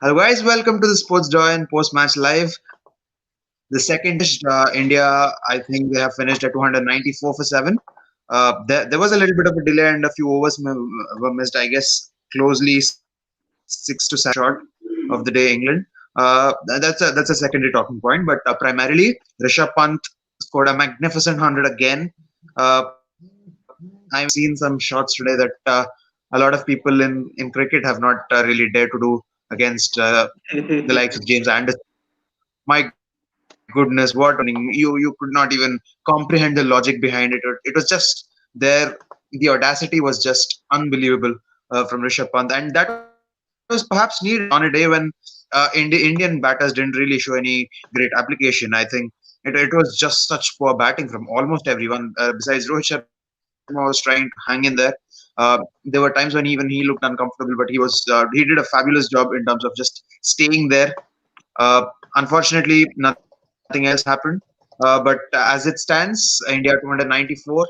Hello, guys. Welcome to the Sports Doyen post-match live. The second India, I think they have finished at 294 for seven. There was a little bit of a delay and a few overs were missed. I guess closely 6 to 7 short of the day England. That's a secondary talking point. But primarily, Rishabh Pant scored a magnificent 100 again. I've seen some shots today that a lot of people in cricket have not really dared to do against the likes of James Anderson. My goodness, what an inning! You could not even comprehend the logic behind it. It was just there. The audacity was just unbelievable from Rishabh Pant, and that was perhaps needed on a day when Indian batters didn't really show any great application. I think it was just such poor batting from almost everyone. Besides Rohit Sharma was trying to hang in there. There were times when even he looked uncomfortable, but he did a fabulous job in terms of just staying there. Unfortunately, nothing else happened. But as it stands, India 294,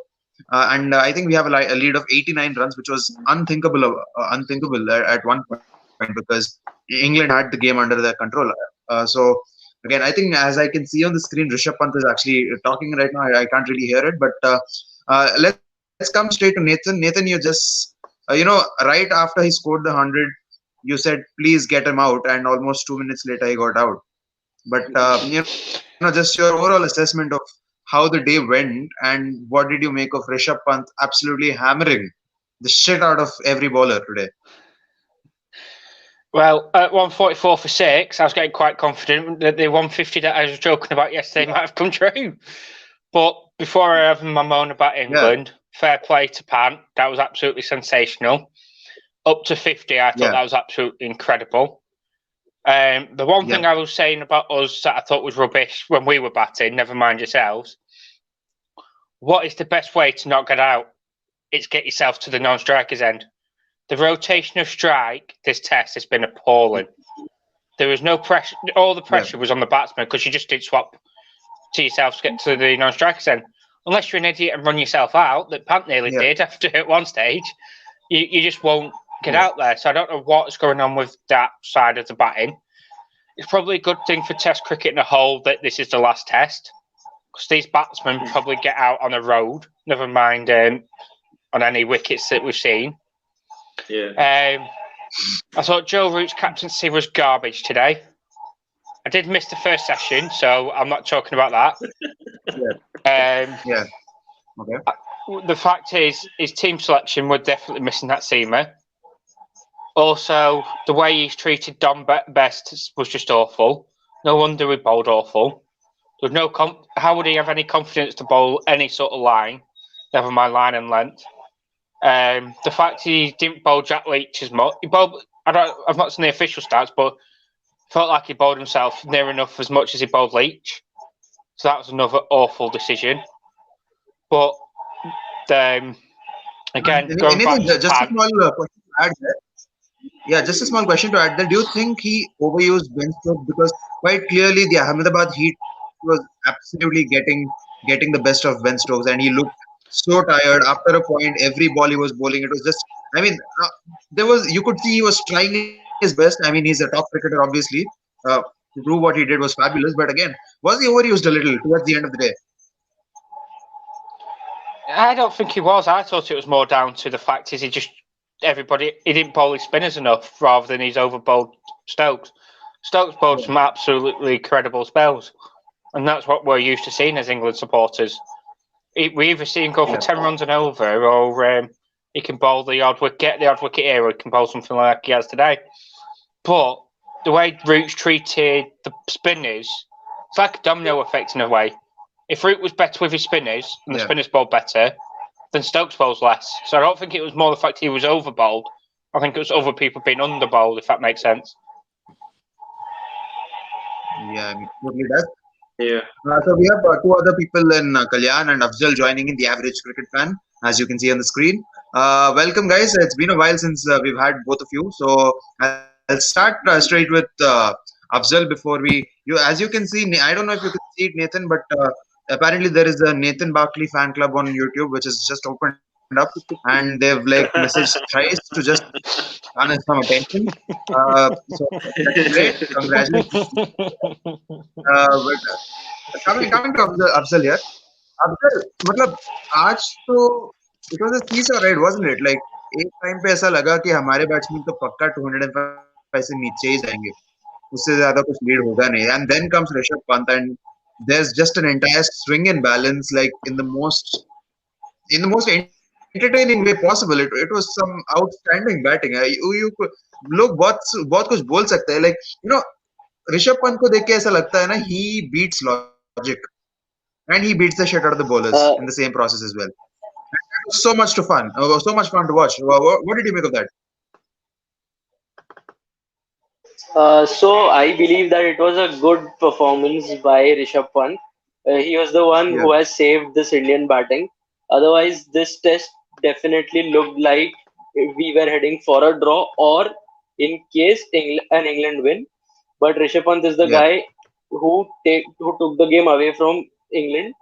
and I think we have a lead of 89 runs, which was unthinkable at one point because England had the game under their control. So again, I think as I can see on the screen, Rishabh Pant is actually talking right now. I can't really hear it, but let's come straight to Nathan. Nathan, you just right after he scored the 100, you said please get him out, and almost 2 minutes later he got out. But just your overall assessment of how the day went, and what did you make of Rishabh Pant absolutely hammering the shit out of every bowler today? Well, at 144 for six, I was getting quite confident that the 150 that I was joking about yesterday might have come true. But before I have my moan about England, fair play to Pant. That was absolutely sensational. Up to 50, I thought that was absolutely incredible. The one thing I was saying about us that I thought was rubbish when we were batting, never mind yourselves, what is the best way to not get out? It's get yourself to the non-strikers end. The rotation of strike this test has been appalling. There was no pressure. All the pressure was on the batsman because you just did swap to yourself to get to the non-strikers end. Unless you're an idiot and run yourself out, that Pant nearly did after at one stage, you just won't get out there. So I don't know what's going on with that side of the batting. It's probably a good thing for Test cricket in a whole that this is the last test because these batsmen probably get out on a road, never mind on any wickets that we've seen. I thought Joe Root's captaincy was garbage today. I did miss the first session, so I'm not talking about that. Okay. The fact is, his team selection were definitely missing that seamer. Also, the way he's treated Dom Best was just awful. No wonder we bowled awful. There's no how would he have any confidence to bowl any sort of line, never mind line and length? The fact he didn't bowl Jack Leach as much. He bowled. I've not seen the official stats, but felt like he bowled himself near enough as much as he bowled Leach. So that was another awful decision. But again, going back to just a small question to add there. Yeah, just a small question to add there. Do you think he overused Ben Stokes? Because quite clearly the Ahmedabad Heat was absolutely getting the best of Ben Stokes, and he looked so tired after a point. Every ball he was bowling, it was just. I mean, you could see he was trying his best. I mean, he's a top cricketer, obviously. To prove what he did was fabulous, but again, was he overused a little towards the end of the day? I don't think he was. I thought it was more down to the fact is he didn't bowl his spinners enough rather than he's over bowled Stokes. Stokes bowled some absolutely credible spells, and that's what we're used to seeing as England supporters. We either see him go for 10 runs and over, or he can bowl the odd wicket here, or he can bowl something like he has today. But the way Root's treated the spinners, it's like a domino effect in a way. If Root was better with his spinners and the spinners bowled better, then Stokes bowls less. So I don't think it was more the fact he was over bowled. I think it was other people being under bowled, if that makes sense. Yeah, it totally does. So we have two other people in Kalyan and Afzal joining in, the average cricket fan, as you can see on the screen. Welcome, guys. It's been a while since we've had both of you. So I'll start straight with Afzal before as you can see, I don't know if you can see it, Nathan, but apparently there is a Nathan Barkley fan club on YouTube, which is just opened up, and they've messaged thrice to just garner some attention. So that's great. Congratulations. But coming to Afzal here. Afzal, मतलब आज तो it was a seesaw ride, wasn't it? Like एक time पे ऐसा लगा कि हमारे batsman तो पक्का 205 से नीचे ही जाएंगे. उससे ज्यादा कुछ लीड होगा नहीं. And then comes Rishabh Pant, and there's just an entire swing and balance, like in the most entertaining way possible. It was some outstanding batting. You लोग बहुत कुछ बोल सकते हैं. Like you know, Rishabh Pant को देख के ऐसा लगता है ना, he beats logic and he beats the shit out of the bowlers in the same process as well. It was so much to fun, so much fun to watch. What did you make of that? So I believe that it was a good performance by Rishabh Pant. He was the one Yeah, who has saved this Indian batting. Otherwise, this test definitely looked like we were heading for a draw, or in case an England win. But Rishabh Pant is the yeah, guy who took the game away from England,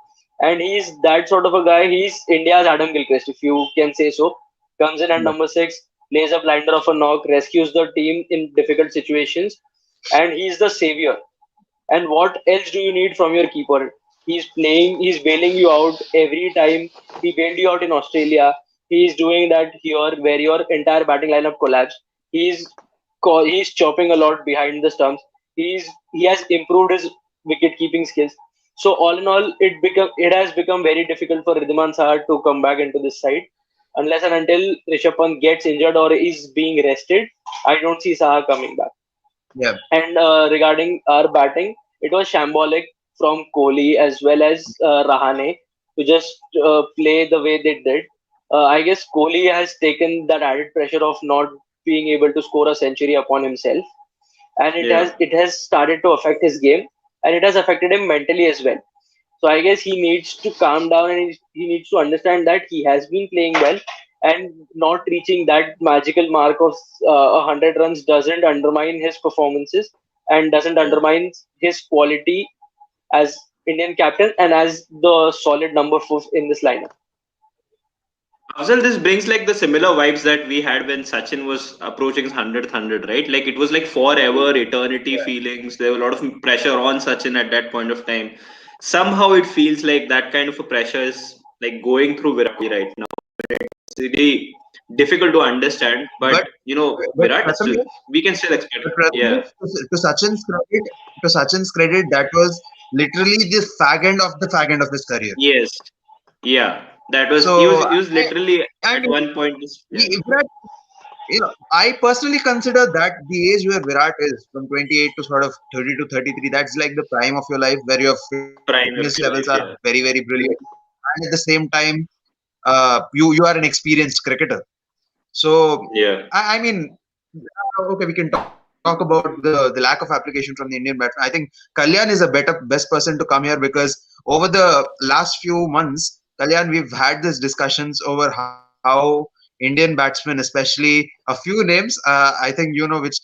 and he's that sort of a guy. He's India's Adam Gilchrist, if you can say so. Comes in at yeah, number six, lays a blinder of a knock, rescues the team in difficult situations, and he's the savior. And what else do you need from your keeper? He's bailing you out every time. He bailed you out in Australia. He's doing that here where your entire batting lineup collapsed. He's chopping a lot behind the stumps. He has improved his wicket keeping skills. So all in all, it has become very difficult for Ridhiman Saha to come back into this side. Unless and until Rishabh Pant gets injured or is being rested, I don't see Saha coming back. yeah, And regarding our batting, it was shambolic from Kohli as well as Rahane to just play the way they did. I guess Kohli has taken that added pressure of not being able to score a century upon himself, and Yeah. it has started to affect his game, and it has affected him mentally as well. So I guess he needs to calm down, and he needs to understand that he has been playing well, and not reaching that magical mark of 100 runs doesn't undermine his performances and doesn't Yeah. undermine his quality as Indian captain and as the solid number four in this lineup. Afzal, this brings like the similar vibes that we had when Sachin was approaching his 100th 100, right? Like it was like forever, eternity yeah, feelings. There were a lot of pressure on Sachin at that point of time. Somehow it feels like that kind of a pressure is like going through Virat Kohli right now. It's really difficult to understand, but but but Virat is still, Prathamesh, we can still expect. but Yeah, Prathamesh, to Sachin's credit, that was literally the fag end of the fag end of his career. yes, yeah. That was So he was literally I at mean, one point. Yeah, Virat, I personally consider that the age where Virat is from 28 to sort of 30 to 33, that's like the prime of your life where your fitness prime levels of are your life. very, Yeah, very brilliant. And at the same time, you are an experienced cricketer. So, yeah, I mean, okay, we can talk about the lack of application from the Indian batsman. I think Kalyan is a best person to come here because over the last few months, Kalyan, we've had these discussions over how Indian batsmen, especially a few names, I think you know which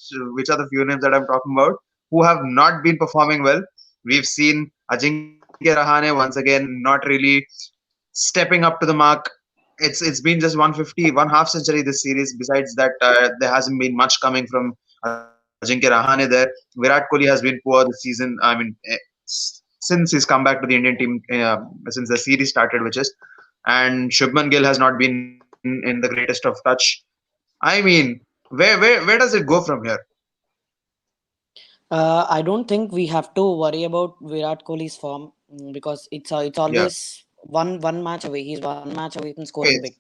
are the few names that I'm talking about, who have not been performing well. We've seen Ajinkya Rahane once again not really stepping up to the mark. It's been just 150, one half century this series. Besides that, there hasn't been much coming from Ajinkya Rahane there. Virat Kohli has been poor this season. I mean, since he's come back to the Indian team, since the series started, which is, and Shubman Gill has not been in the greatest of touch. I mean, where does it go from here? I don't think we have to worry about Virat Kohli's form, because it's Yeah, always one match away. He's one match away from okay, scoring big.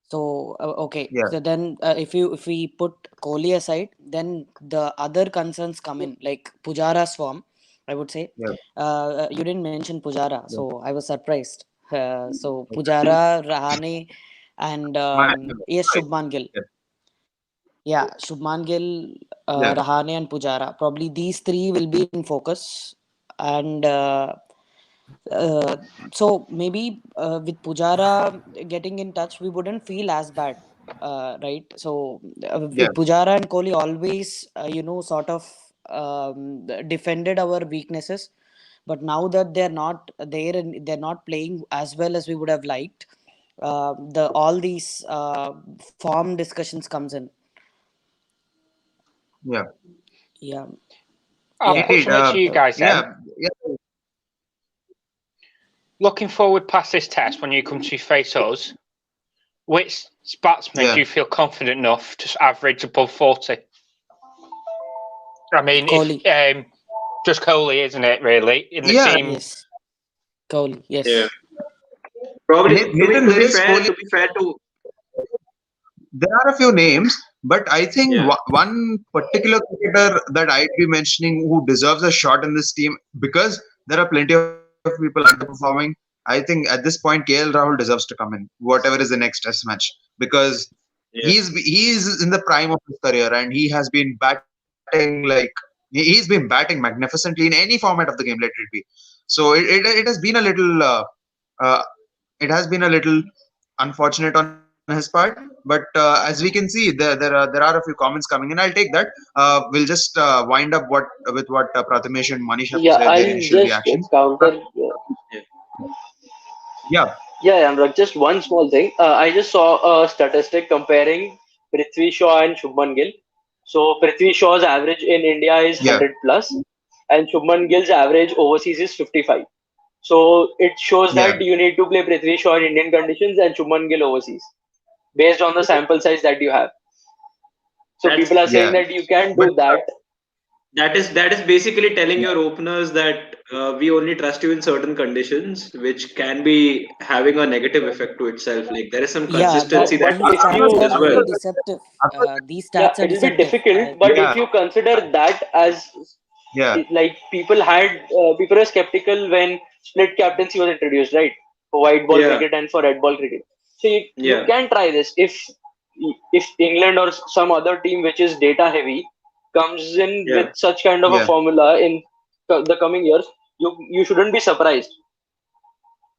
So okay, yeah, so then if we put Kohli aside, then the other concerns come in, like Pujara's form. I would say yeah, you didn't mention Pujara, yeah. so I was surprised. So Okay. Pujara, Rahane, and yes, Right. Shubman Gill. Yeah, Yeah, Shubman Gill, yeah, Rahane, and Pujara. Probably these three will be in focus. And uh, so maybe with Pujara getting in touch, we wouldn't feel as bad, right? So yeah, with Pujara and Kohli, always sort of defended our weaknesses. But now that they're not there and they're not playing as well as we would have liked, the all these form discussions comes in. Yeah, Yeah, I'll yeah. put indeed. something to you guys then. Yeah, Looking forward past this test, when you come to face us, which batsman do yeah. you feel confident enough to average above 40? I mean, if Kohli. just Kohli, isn't it? Really, in the Yeah, team. Yes. Kohli. Yeah. Yes. Probably Nathan, there is Kohli. to be fair to There are a few names, but I think yeah. one particular cricketer that I'd be mentioning who deserves a shot in this team, because there are plenty of people underperforming. I think at this point, KL Rahul deserves to come in, whatever is the next test match, because Yeah. he's in the prime of his career and he has been batting like he's been batting magnificently in any format of the game, let it be. So it has been a little uh, it has been a little unfortunate on his part. But as we can see, there are a few comments coming in. I'll take that. We'll just wind up what Prathamesh and Manish have to say, Yeah, their I'll initial just reactions. counter. Yeah. Yeah, Yeah, Anurag, just one small thing. I just saw a statistic comparing Prithvi Shaw and Shubman Gill. So Prithvi Shaw's average in India is yeah, 100 plus, and Shubman Gill's average overseas is 55. So it shows yeah. that you need to play Prithvi Shaw in Indian conditions and Shubman Gill overseas, based on the sample size that you have. So people are That's saying Yeah, that you can but do that. that is basically telling your openers that we only trust you in certain conditions, which can be having a negative effect to itself. Like there is some Yeah, consistency that these If must stats happen you, are as really well. deceptive. of course, These yeah, stats are it'll be deceptive. I difficult, but agree. yeah, if you consider that as yeah, like people were skeptical when split captaincy was introduced, right? For white ball Yeah, cricket and for red ball cricket. So you yeah, can try this if England or some other team which is data heavy comes in yeah. with such kind of a yeah, formula in the coming years. You shouldn't be surprised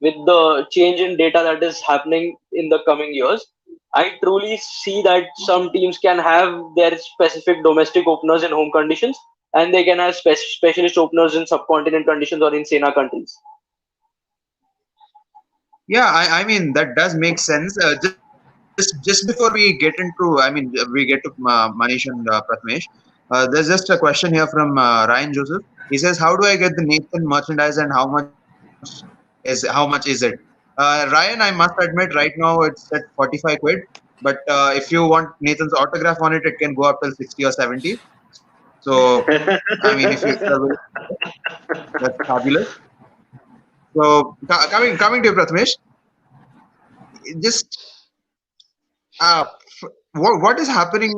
with the change in data that is happening in the coming years. I truly see that some teams can have their specific domestic openers in home conditions, and they can have specialist openers in subcontinent conditions or in Sena countries. yeah. I mean that does make sense. Just before we get into, we get to Manish and Prathamesh. There's just a question here from Ryan Joseph. He says, "How do I get the Nathan merchandise and how much is it?" Ryan, I must admit, right now it's at 45 quid. But if you want Nathan's autograph on it, it can go up till 60 or 70. So, I mean, if you're willing, that's fabulous. So, coming to you, Prathamesh, just what is happening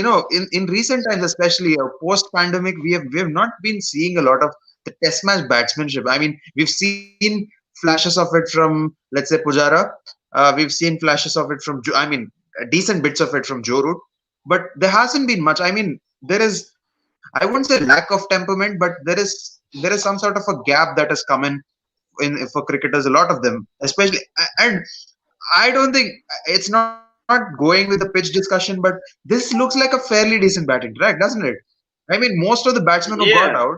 in recent times, especially post pandemic, we have not been seeing a lot of the test match batsmanship. I mean, we've seen flashes of it from, let's say, Pujara. We've seen flashes of it from decent bits of it from Joe Root, but there hasn't been much. I mean, there is, I won't say lack of temperament, but there is some sort of a gap that has come in for cricketers, a lot of them, especially. And I don't think it's not going with the pitch discussion, but this looks like a fairly decent batting track, doesn't it? I mean, most of the batsmen who got Yeah, out,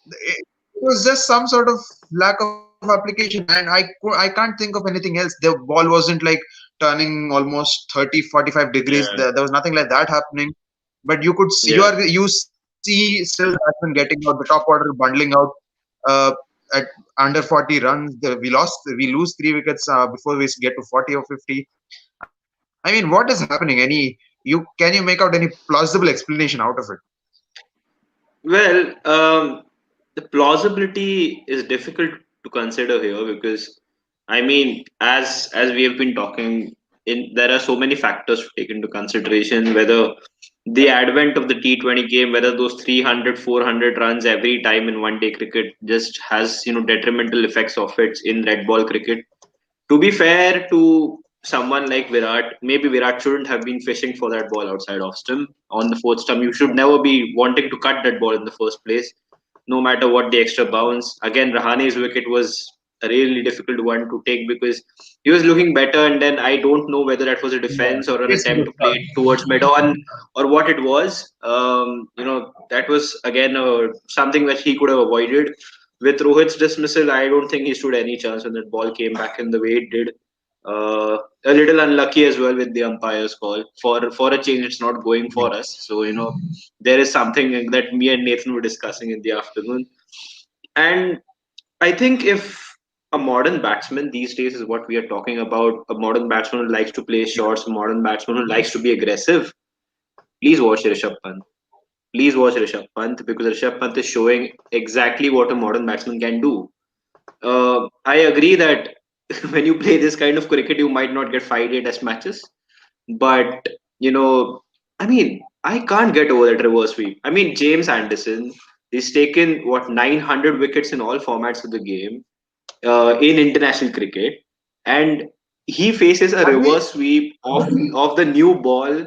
it was just some sort of lack of application, and I can't think of anything else. The ball wasn't like turning almost 30, 45 degrees. There yeah, was nothing like that happening. But you could see, yeah. you see still batsmen getting out, the top order bundling out. Uh, at under 40 runs, we lose 3 wickets before we get to 40 or 50. I mean, what is happening? Can you make out any plausible explanation out of it? Well, the plausibility is difficult to consider here because, I mean, as we have been talking, there are so many factors to take into consideration. Whether the advent of the T20 game, whether those 300, 400 runs every time in one day cricket just has detrimental effects of it in red ball cricket. To be fair to someone like Virat, maybe Virat shouldn't have been fishing for that ball outside off stump on the fourth stump. You should never be wanting to cut that ball in the first place, no matter what the extra bounce. Again, Rahane's wicket was a really difficult one to take because he was looking better, and then I don't know whether that was a Yeah, defense or an it's attempt good to play start. it towards mid on or what it was. That was again something that he could have avoided. With Rohit's dismissal, I don't think he stood any chance when that ball came back in the way it did. A little unlucky as well with the umpire's call. For a change, it's not going for us. So there is something that me and Nathan were discussing in the afternoon, and I think if a modern batsman these days is what we are talking about, a modern batsman who likes to play shots, a modern batsman who likes to be aggressive, please watch Rishabh Pant. Please watch Rishabh Pant because Rishabh Pant is showing exactly what a modern batsman can do. I agree that when you play this kind of cricket, you might not get 5 day test matches. But, I mean, I can't get over that reverse sweep. I mean, James Anderson, he's taken, 900 wickets in all formats of the game in international cricket. And he faces a Have we? reverse sweep of the new ball.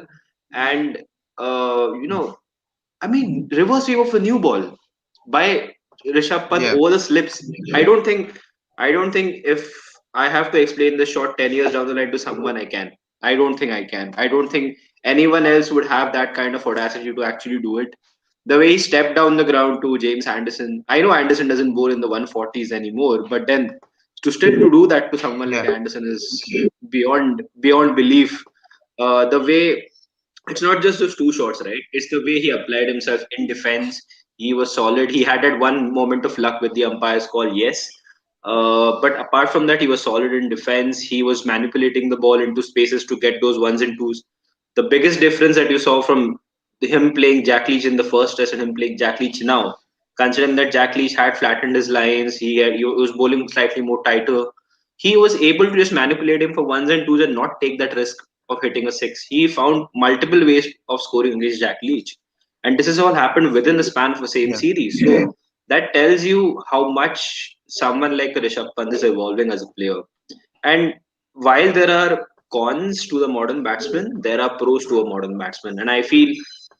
And, you know, I mean, reverse sweep of a new ball by Rishabh Pant Yeah. over the slips. I don't think if I have to explain this shot 10 years down the line to someone, I can. I don't think I can. I don't think anyone else would have that kind of audacity to actually do it. The way he stepped down the ground to James Anderson. I know Anderson doesn't bowl in the 140s anymore, but then to do that to someone like Yeah. Anderson is beyond belief. The way it's not just those two shots, right? It's the way he applied himself in defense. He was solid. He had that one moment of luck with the umpire's call, yes. But apart from that, he was solid in defense. He was manipulating the ball into spaces to get those ones and twos. The biggest difference that you saw from him playing Jack Leach in the first test and him playing Jack Leach now, considering that Jack Leach had flattened his lines, he was bowling slightly more tighter. He was able to just manipulate him for ones and twos and not take that risk of hitting a six. He found multiple ways of scoring against Jack Leach. And this has all happened within the span of the same Yeah. series. So that tells you how much someone like Rishabh Pant is evolving as a player. And while there are cons to the modern batsman, there are pros to a modern batsman. And I feel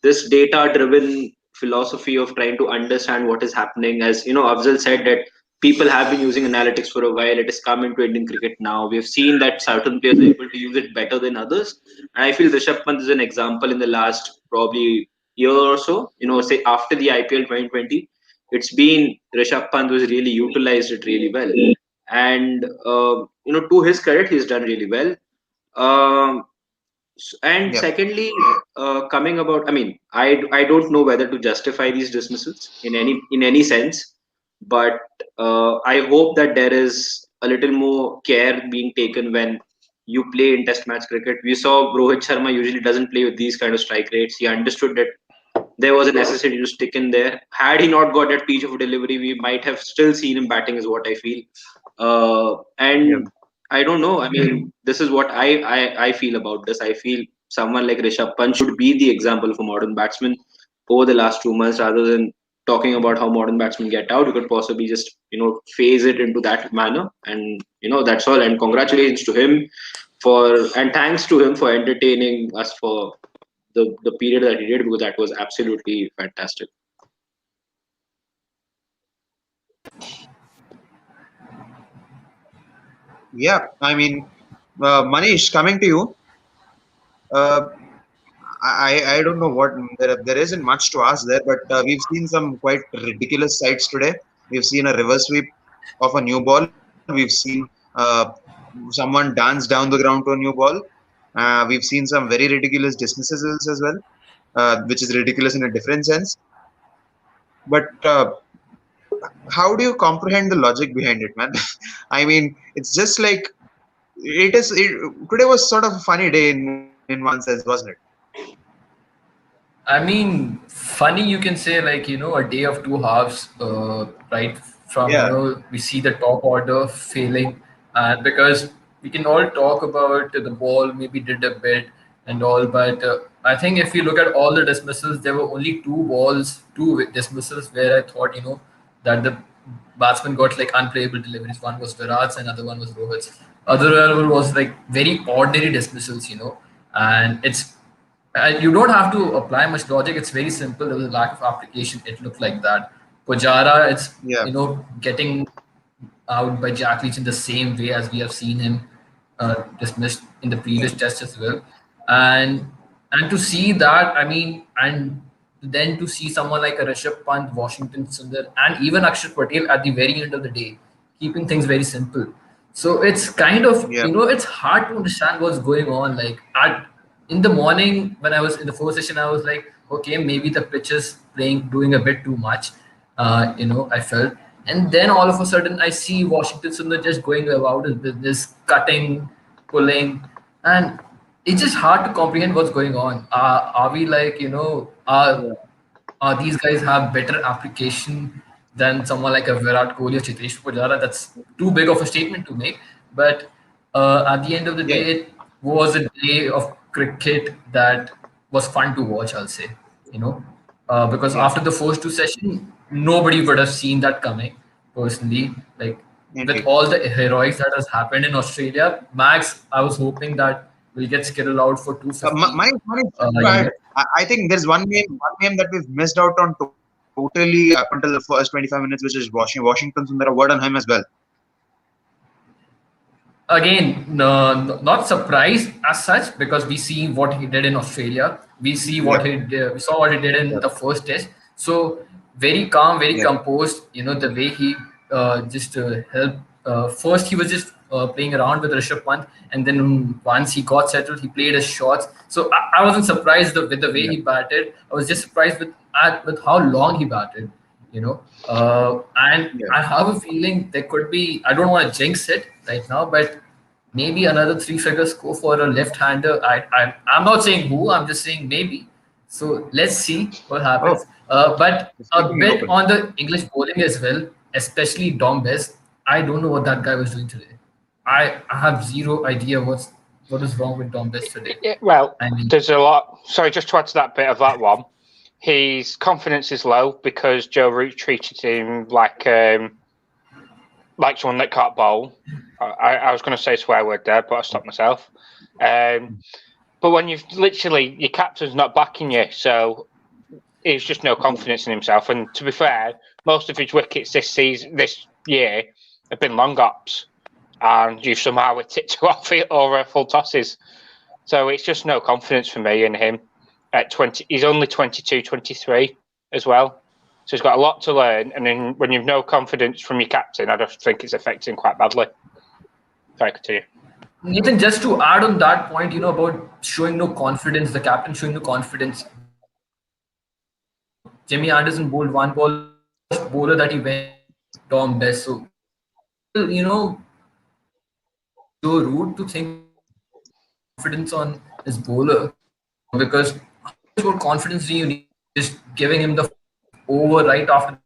this data driven philosophy of trying to understand what is happening, as Afzal said, that people have been using analytics for a while. It has come into Indian cricket now. We've seen that certain players are able to use it better than others. And I feel Rishabh Pant is an example in the last probably year or so, say after the IPL 2020. It's been Rishabh Pant who's really utilized it really well. And to his credit, he's done really well. Um, and Yeah. secondly, coming about, I mean, I don't know whether to justify these dismissals in any sense, but I hope that there is a little more care being taken when you play in Test match cricket. We saw Rohit Sharma usually doesn't play with these kind of strike rates. He understood that there was a necessity to stick in there. Had he not got that piece of delivery, we might have still seen him batting, is what I feel. Yeah. And I don't know. I mean, this is what I feel about this. I feel someone like Rishabh Pant should be the example of a modern batsman over the last 2 months, rather than talking about how modern batsmen get out. You could possibly just phase it into that manner, and that's all. And congratulations to him and thanks to him for entertaining us for the period that he did, because that was absolutely fantastic. Yeah. I mean, Manish, coming to you. Uh, I don't know what there isn't much to ask there, but we've seen some quite ridiculous sights today. We've seen a reverse sweep of a new ball. We've seen someone dance down the ground to a new ball. We've seen some very ridiculous dismissals as well, which is ridiculous in a different sense. But how do you comprehend the logic behind it, man? I mean, it's just like today was sort of a funny day in one sense, wasn't it? I mean, funny you can say, like, a day of two halves, right? From, Yeah. we see the top order failing, and because we can all talk about the ball maybe did a bit and all, but I think if you look at all the dismissals, there were only two dismissals where I thought, that the batsman got like unplayable deliveries. One was Virat's, and another one was Rohit's. Other one was like very ordinary dismissals, and you don't have to apply much logic. It's very simple. There was a lack of application. It looked like that. Pujara, it's Yeah. getting out by Jack Leach in the same way as we have seen him dismissed in the previous test as well. And to see that, I mean, and then to see someone like a Rishabh Pant, Washington Sundar, and even Akshat Patel at the very end of the day, keeping things very simple. So it's kind of, Yeah. it's hard to understand what's going on. Like in the morning when I was in the first session, I was like, okay, maybe the pitch is doing a bit too much. I felt, and then all of a sudden I see Washington Sundar just going about his business, cutting, pulling, and it's just hard to comprehend what's going on. Are we like, these guys have better application than someone like a Virat Kohli or Chitresh Pujara? That's too big of a statement to make. But at the end of the Yeah. day, it was a day of cricket that was fun to watch, I'll say. You know, because Yeah. after the first two sessions, nobody would have seen that coming, personally. Like, with Indeed. all the heroics that has happened in Australia, Max, I was hoping that we'll get Skittle out for My 250. is to add, I think there's one name that we've missed out on totally up until the first 25 minutes, which is Washington Sundar. A word on him as well. Again, no, not surprised as such, because we see what he did in Australia. We see Yeah. what he did. We saw what he did in Yeah. the first test. So very calm, very Yeah. composed. The way he just helped. First, he was just playing around with Rishabh Pant, and then once he got settled, he played his shots. So I wasn't surprised with the way Yeah. he batted. I was just surprised with how long he batted. And Yeah. I have a feeling there could be. I don't want to jinx it right now, but maybe another three-figure score for a left-hander. I'm not saying who. I'm just saying maybe. So let's see what Oh, happens. But it's a keeping it bit open. on the English bowling as well, especially Dom Best. I don't know what that guy was doing today. I have zero idea what is wrong with Dom Best today. Well, I mean, there's a lot. Sorry, just to add to that bit of that one, his confidence is low because Joe Root treated him like someone that can't bowl. I was going to say a swear word there, but I stopped myself. But when you've literally your captain's not backing you, so he's just no confidence in himself. And to be fair, most of his wickets this year, have been long ups, and you've somehow hit it to off it or full tosses. So it's just no confidence for me in him. At 20, he's only 22, 23 as well. So he's got a lot to learn. And then when you've no confidence from your captain, I just think it's affecting him quite badly. Sorry, continue. Nathan, just to add on that point, about showing no confidence, the captain showing no confidence. Jimmy Anderson bowled one ball. The first bowler that he went was Tom Best. So still, so rude to think that he showed no confidence on his bowler, because how much more confidence do you need? Just giving him the first over right after the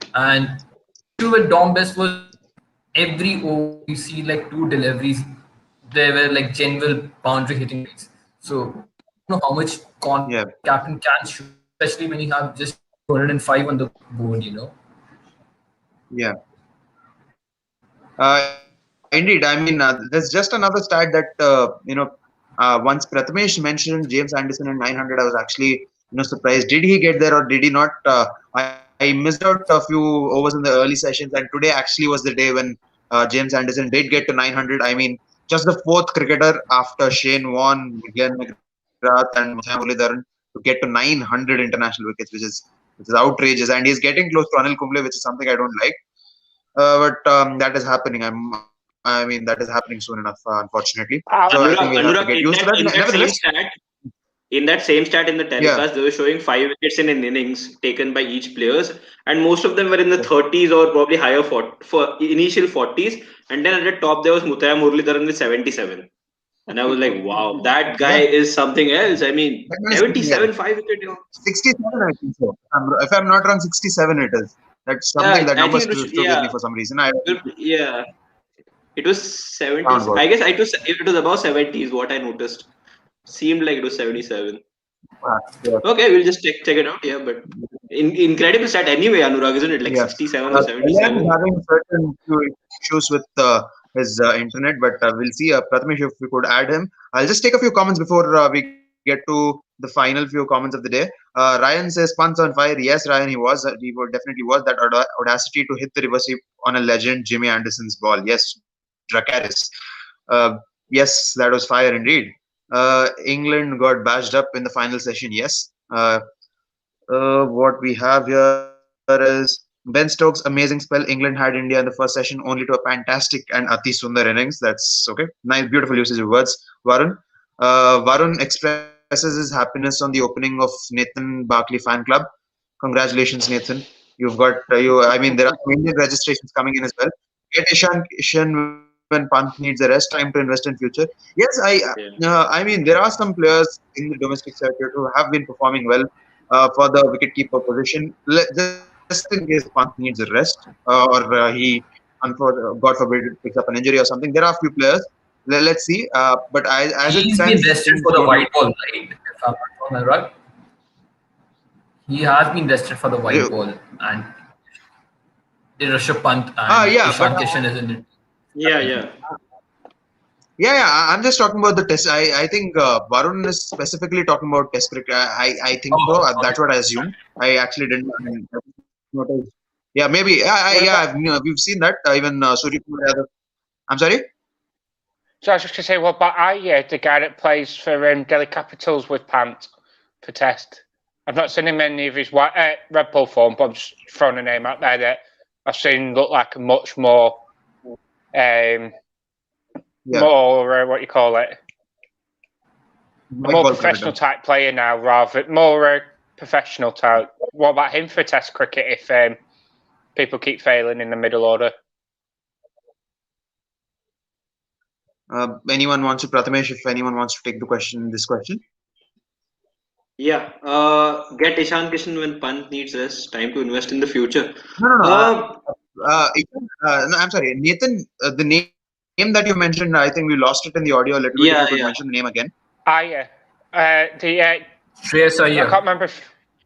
catch. And the issue with Dom Best was every over you see like two deliveries, they were like genuine boundary hitting deliveries. So I don't know how much Yeah. confidence the captain can show, especially when you have just 205 on the board. Yeah. Indeed. I mean, there's just another stat that once Prathamesh mentioned James Anderson in 900, I was actually surprised. Did he get there or did he not? I missed out a few overs in the early sessions, and today actually was the day when James Anderson did get to 900. I mean, just the fourth cricketer after Shane Warne, Glenn McGrath, and Muthiah Muralidharan to get to 900 international wickets, which is outrageous, and he's getting close to Anil Kumble, which is something I don't like. But that is happening. I mean, that is happening soon enough, unfortunately. So I think we'll have to get used to that. Nevertheless, In that same stat in the yeah, telecast, they were showing 5 wickets in an innings taken by each players, and most of them were in the 30s or probably higher for initial 40s. And then at the top there was Muthiah Muralidharan with 77, and I was like, wow, that guy yeah, is something else. I mean, that one is something else. 77 5 wicket. 67, I think so. If I'm not wrong, 67 it is. That's something Yeah, that I number think it was. still with Yeah, me for some reason. I yeah. It was 70. found I about. guess it was above 70 is what I noticed. Seemed like it was 77. Yeah. Okay, we'll just check it out. Yeah, but incredible stat anyway, Anurag, isn't it? Like Yeah. 67 or Doyen is 77. having certain few issues with his internet, but we'll see. Prathamesh, if we could add him. I'll just take a few comments before we get to the final few comments of the day. Ryan says, Punts on fire. Yes, Ryan, he was. He definitely was. That audacity to hit the reverse sweep on a legend, Jimmy Anderson's ball. Yes, Dracaris. Yes, that was fire indeed. England got bashed up in the final session. Yes. What we have here is Ben Stokes' amazing spell. England had India in the first session only to a fantastic and Ati Sundar innings. That's okay. Nice, beautiful usage of words. Varun. Varun expresses his happiness on the opening of Nathan Barkley fan club. Congratulations, Nathan. You've got you. I mean, there are some Indian registrations coming in as well. Get Ishan Kishan when Pant needs a rest. Time to invest in future. Yes, Yeah. I mean, there are some players in the domestic circuit who have been performing well for the wicketkeeper position. Just in case Pant needs a rest or he, God forbid, picks up an injury or something. There are a few players. Let's see. But as it He's stands, been rested things for the don't look. white ball, right? If I'm not wrong, right? He has been rested for the white ball, and Rishabh Pant and Yeah, but Ishan Kishan is in it. Yeah, yeah. yeah, I'm just talking about the test. I think Varun is specifically talking about test cricket. I think so. Oh, That's what I assumed. I actually didn't notice. Yeah, maybe. What about We've seen that. Even Surya Kumar Yadav. I'm sorry. So I was just going to say, what about Aya, the guy that plays for Delhi Capitals with Pant for Test? I've not seen him in any of his Red Bull form, but I'm just throwing a name out there that I've seen look like a much more, more what you call it, a more professional type player now, rather more professional type. What about him for Test cricket if people keep failing in the middle order? Anyone wants to, Prathamesh, if anyone wants to take this question? Yeah. Get Ishan Kishan when Pant needs rest. Time to invest in the future. No. No, I'm sorry. Nathan, the name that you mentioned, I think we lost it in the audio a little bit. If you could mention the name again. Aya. Shreyas I Iyer. can't remember.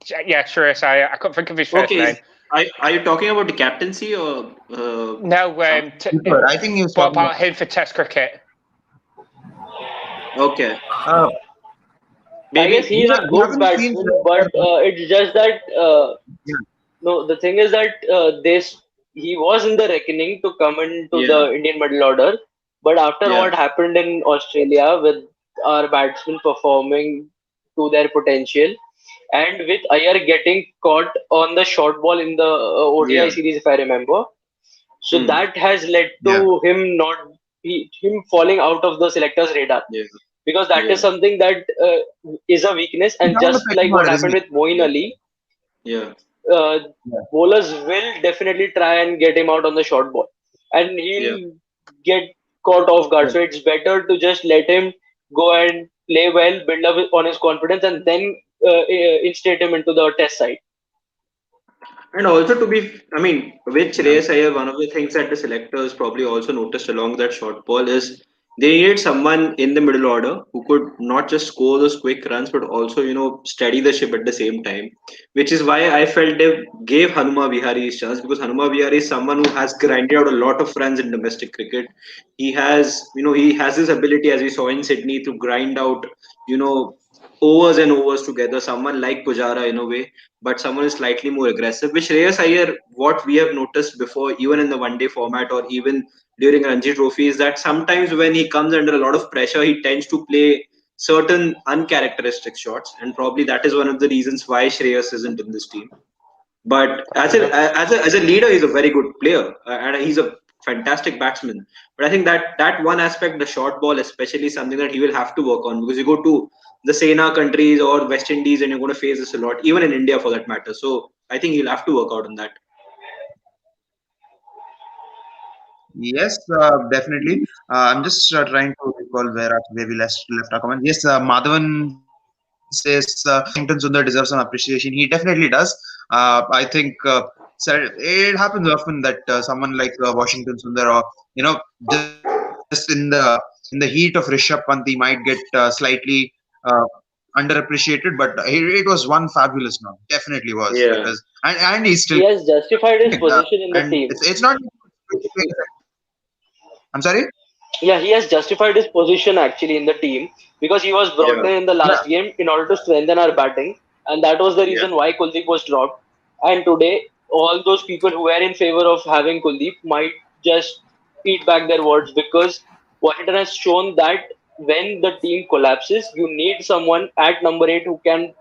Shreyas Iyer. I couldn't think of his first name. Are you talking about the captaincy or? No, I think he was what talking about him for Test cricket? Okay. I Maybe. guess he's a good batsman, but it's just that no. The thing is that he was in the reckoning to come into the Indian middle order, but after what happened in Australia with our batsmen performing to their potential, and with Iyer getting caught on the short ball in the ODI series, if I remember, so that has led to him falling out of the selector's radar. Because that is something that is a weakness, and just like what happened with Moeen Ali, bowlers will definitely try and get him out on the short ball, and he'll get caught off guard. So it's better to just let him go and play well, build up on his confidence, and then instate him into the test side. And also with Shreyas Iyer, one of the things that the selectors probably also noticed along that short ball is they needed someone in the middle order who could not just score those quick runs, but also, steady the ship at the same time. Which is why I felt they gave Hanuma Vihari his chance, because Hanuma Vihari is someone who has grinded out a lot of runs in domestic cricket. He has this ability, as we saw in Sydney, to grind out, you know, overs and overs together. Someone like Pujara in a way, but someone is slightly more aggressive. Which Shreyas Iyer, what we have noticed before, even in the one-day format or even during Ranji Trophy, is that sometimes when he comes under a lot of pressure, he tends to play certain uncharacteristic shots, and probably that is one of the reasons why Shreyas isn't in this team. But as a leader, he's a very good player, and he's a fantastic batsman. But I think that one aspect, the short ball, especially, is something that he will have to work on, because you go to the Sena countries or West Indies, and you're going to face this a lot, even in India for that matter. So I think he'll have to work out on that. Yes, definitely. I'm just trying to recall where we left our comment. Yes, Madhavan says Washington Sundar deserves some appreciation. He definitely does. I think it happens often that someone like Washington Sundar, or you know, just in the heat of Rishabh Pant, he might get slightly uh, underappreciated. But it was one fabulous knock. Definitely was, Yeah. because and he's still He has justified his kicking. position in the And team. it's not. I'm sorry. Yeah, he has justified his position actually in the team because he was brought in the last game in order to strengthen our batting, and that was the reason why Kuldeep was dropped. And today, all those people who were in favor of having Kuldeep might just eat back their words, because Washington has shown that when the team collapses, you need someone at number 8 who can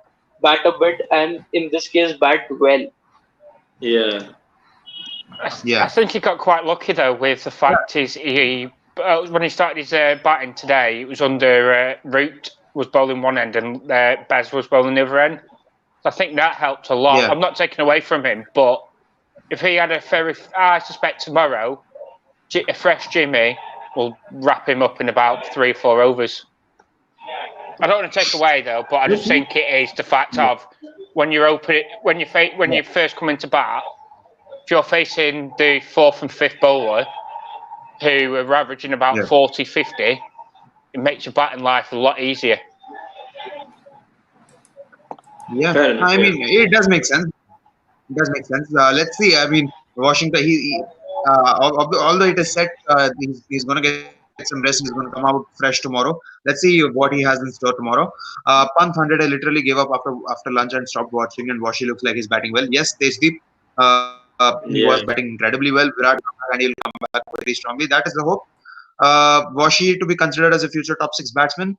bat a bit, and in this case, bat well. Yeah. I think he got quite lucky though with the fact he when he started his batting today, it was under Root was bowling one end and Bez was bowling the other end. So I think that helped a lot. I'm not taking away from him, but if he had I suspect tomorrow, a fresh Jimmy will wrap him up in about 3 or 4 overs. I don't want to take away though, but I just think it is the fact of when you're when you first come into bat, if you're facing the 4th and 5th bowler who are averaging about 40, 50, it makes your batting life a lot easier. Yeah, I mean, it does make sense. It does make sense. Let's see. I mean, Washington. Although it is set, he's going to get some rest. He's going to come out fresh tomorrow. Let's see what he has in store tomorrow. Pant 100. I literally gave up after lunch and stopped watching. And Washi looks like he's batting well. Yes, Tejdeep. He was batting incredibly well. Virat and he'll come back very strongly. That is the hope. Washi to be considered as a future top 6 batsman.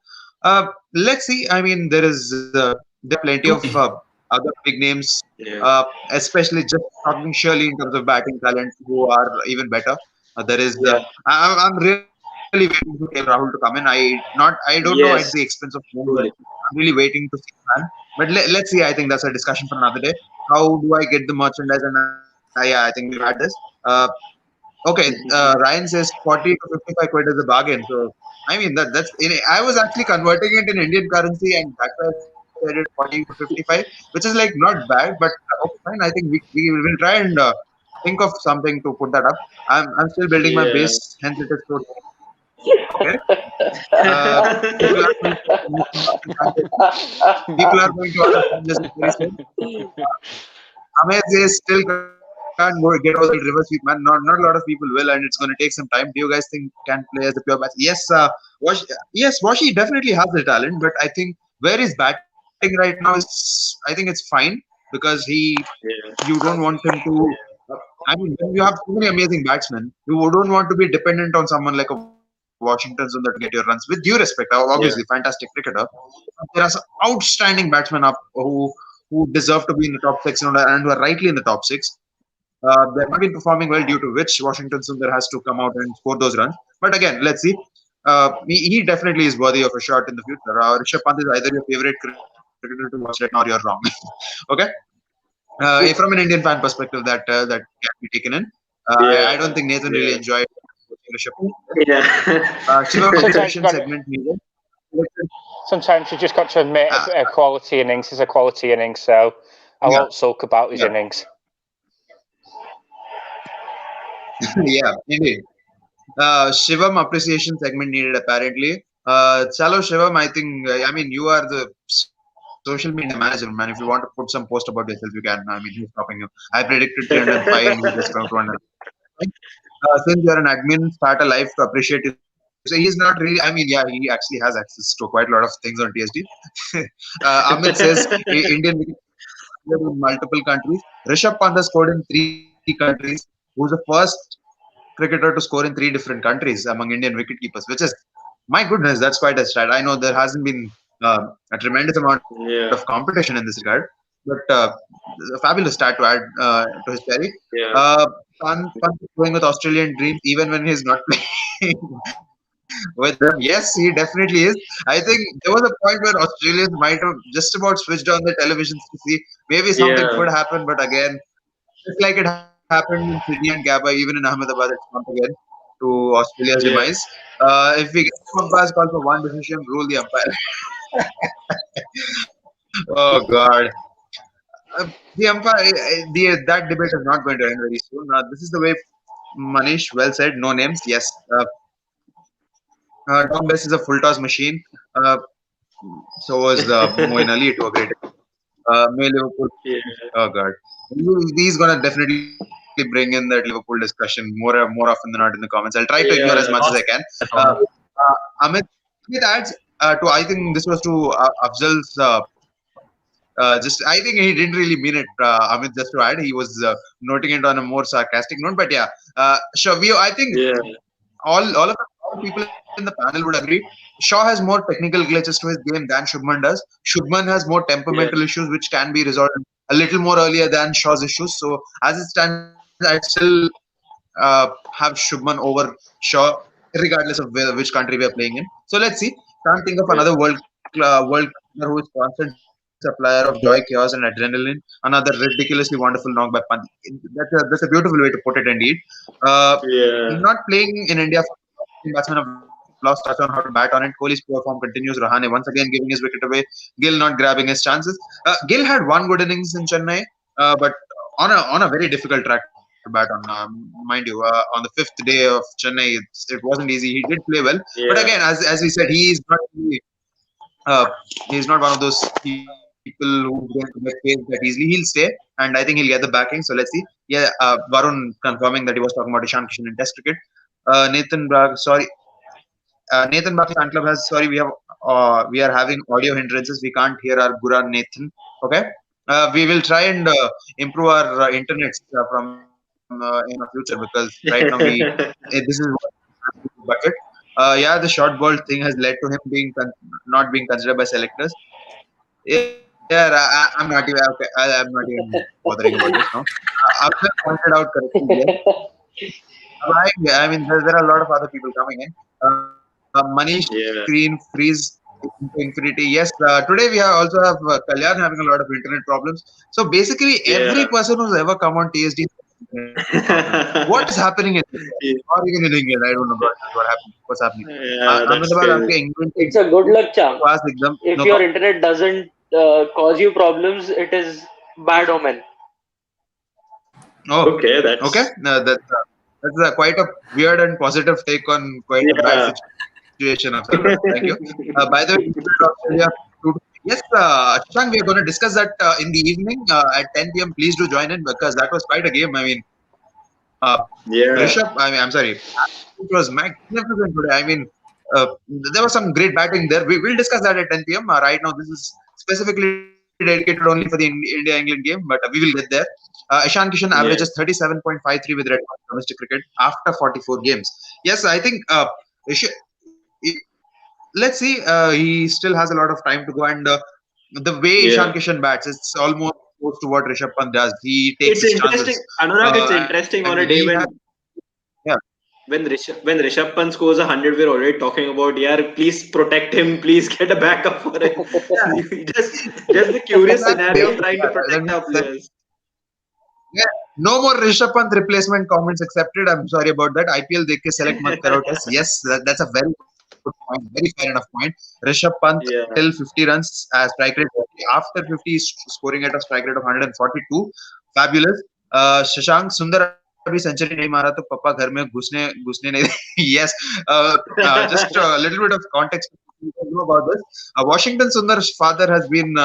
Let's see. I mean, there are plenty of other big names, especially just talking surely in terms of batting talent, who are even better. There is. I'm really waiting for KL Rahul to come in. I don't know at the expense of Moon, but I'm really waiting to see the man. But let's see. I think that's a discussion for another day. How do I get the merchandise? And I think we've had this. Okay, Ryan says 40 to 55 quid is a bargain. So I mean I was actually converting it in Indian currency, and that's why I said it 40 to 55, which is like not bad. But okay, fine. I think we will try and think of something to put that up. I'm still building my base, hence it is so. Okay. People are going to understand this very soon. Amaz is still can't get over the reverse sweep, man. Not a lot of people will, and it's going to take some time. Do you guys think can play as a pure bat? Yes, Washi definitely has the talent, but I think where he's batting right now is, I think it's fine because you don't want him to. I mean, when you have so many amazing batsmen, you don't want to be dependent on someone like a Washington Sundar to get your runs. With due respect, obviously, fantastic cricketer. There are some outstanding batsmen up who deserve to be in the top 6 and who are rightly in the top 6. They've not been performing well, due to which Washington Sundar has to come out and score those runs. But again, let's see. He definitely is worthy of a shot in the future. Rishabh Pant is either your favorite cricketer to watch right now or you're wrong. Okay. From an Indian fan perspective, that can be taken in. I don't think Nathan really enjoyed Rishabh Pant. Shiva segment needed. Sometimes you just got to admit a quality innings is a quality innings, so I won't sulk about his innings. Yeah, indeed. Shivam appreciation segment needed apparently. Chalo Shivam, I think, I mean, you are the social media manager, man. If you want to put some post about yourself, you can. I mean, who's stopping you? I predicted 305 and you just come to 200. Since you're an admin, start a live to appreciate you. So he's not really, I mean, yeah, he actually has access to quite a lot of things on TSD. Amit says Indian wicket in multiple countries. Rishabh Pant has scored in 3 countries. Who's the first cricketer to score in 3 different countries among Indian wicketkeepers, which is, my goodness, that's quite a stat. I know there hasn't been a tremendous amount of competition in this regard, but a fabulous stat to add to his tally. Pant is going with Australian dreams even when he's not playing with them. Yes, he definitely is. I think there was a point where Australians might have just about switched on the televisions to see maybe something could happen, but again, just like it happened in Sydney and Gabba, even in Ahmedabad, it's once again to Australia's demise. If we get the umpires call for one decision, rule the umpire. Oh God. The umpire, that debate is not going to end very soon. This is the way Manish well said. No names. Yes. Tom Bess is a full toss machine. So was Moeen Ali to a great extent. May Liverpool. Oh God. He's gonna definitely bring in that Liverpool discussion more often than not in the comments. I'll try to ignore as much as I can. Amit adds to, I think this was to Afzal's. I think he didn't really mean it, Amit. Just to add, he was noting it on a more sarcastic note. But yeah, sure. I think all people in the panel would agree. Shaw has more technical glitches to his game than Shubman does. Shubman has more temperamental issues which can be resolved a little more earlier than Shaw's issues. So as it stands right now, I'd still have Shubman over Shaw, regardless of which country we are playing in. So let's see. Can't think of Yeah. another world player who is constant supplier of joy, chaos, and adrenaline. Another ridiculously wonderful knock by Pant. That's a beautiful way to put it, indeed. Uh, Yeah. Not playing in India. Batsmen have lost touch on how to bat on it. Kohli's poor form continues. Rahane once again giving his wicket away. Gill not grabbing his chances. Gill had one good innings in Chennai, but on a very difficult track to bat on. Mind you, on the fifth day of Chennai, it wasn't easy. He did play well, but again, Yeah. as we said, uh, he's not one of those people who's going to get phased that easily. He'll stay, and I think he'll get the backing. So let's see. Yeah, Varun confirming that he was talking about Ishan Kishan in Test cricket. Nathan Baki fan club has sorry. We are having audio hindrances. We can't hear our Gura Nathan. Okay. We will try and improve our internets from in the future, because right now this is what budget. Yeah, the short ball thing has led to him not being considered by selectors. Yeah, I'm not even okay. I'm not even bothering about this now. Abdul pointed out correctly. Yes, I mean, there are a lot of other people coming in. Manish Screen Yeah. Freeze into Infinity. Yes, today we also have Kalyan having a lot of internet problems. So basically, every Yeah. person who's ever come on TSD has internet problems. What is happening in India? Or even in England? I don't know what's happening. Yeah, that's Ahmedabad आपके crazy. England के It's a good luck charm. पास एकदम If no your problem. internet doesn't cause you problems, it is bad omen. Oh, Okay, okay. that's No, that's quite a weird and positive take on quite a bad yeah. situation, Afsar. But thank you. By the way, Australia. Yes, Shashank, we are going to discuss that in the evening at 10 p.m. Please do join in, because that was quite a game. I mean, Rishabh, Yeah. I'm sorry. It was magnificent today. I mean, uh, there was some great batting there. We'll discuss that at 10 p.m. Right now, this is specifically dedicated only for the India England game, but we will get there. Ishan Kishan averages Yeah. 37.53 with Red Ball domestic cricket after 44 games. Yes, I think let's see. He still has a lot of time to go, and the way Ishan Yeah. Kishan bats, it's almost close to what Rishabh Pant does. He takes It's his interesting, chances, Anurag. It's and interesting on he a day has yeah. when Rishabh Pant scores 100, we're already talking about, yeah, please protect him, please get a backup for him. Yeah, just the curious scenario of exactly. trying to That protect means our that players. yeah, no more Rishabh Pant replacement comments accepted. I'm sorry about that. IPL देख के select मत करो test. Yes, that's a very good point, very fair enough point. Rishabh Pant till Yeah. 50 runs as strike rate. After 50, he's scoring at a strike rate of 142. Fabulous. Shashank Sundar अभी century नहीं मारा तो पापा घर में घुसने नहीं दे. Yes. Just a little bit of context you know about this. Washington Sundar's father has been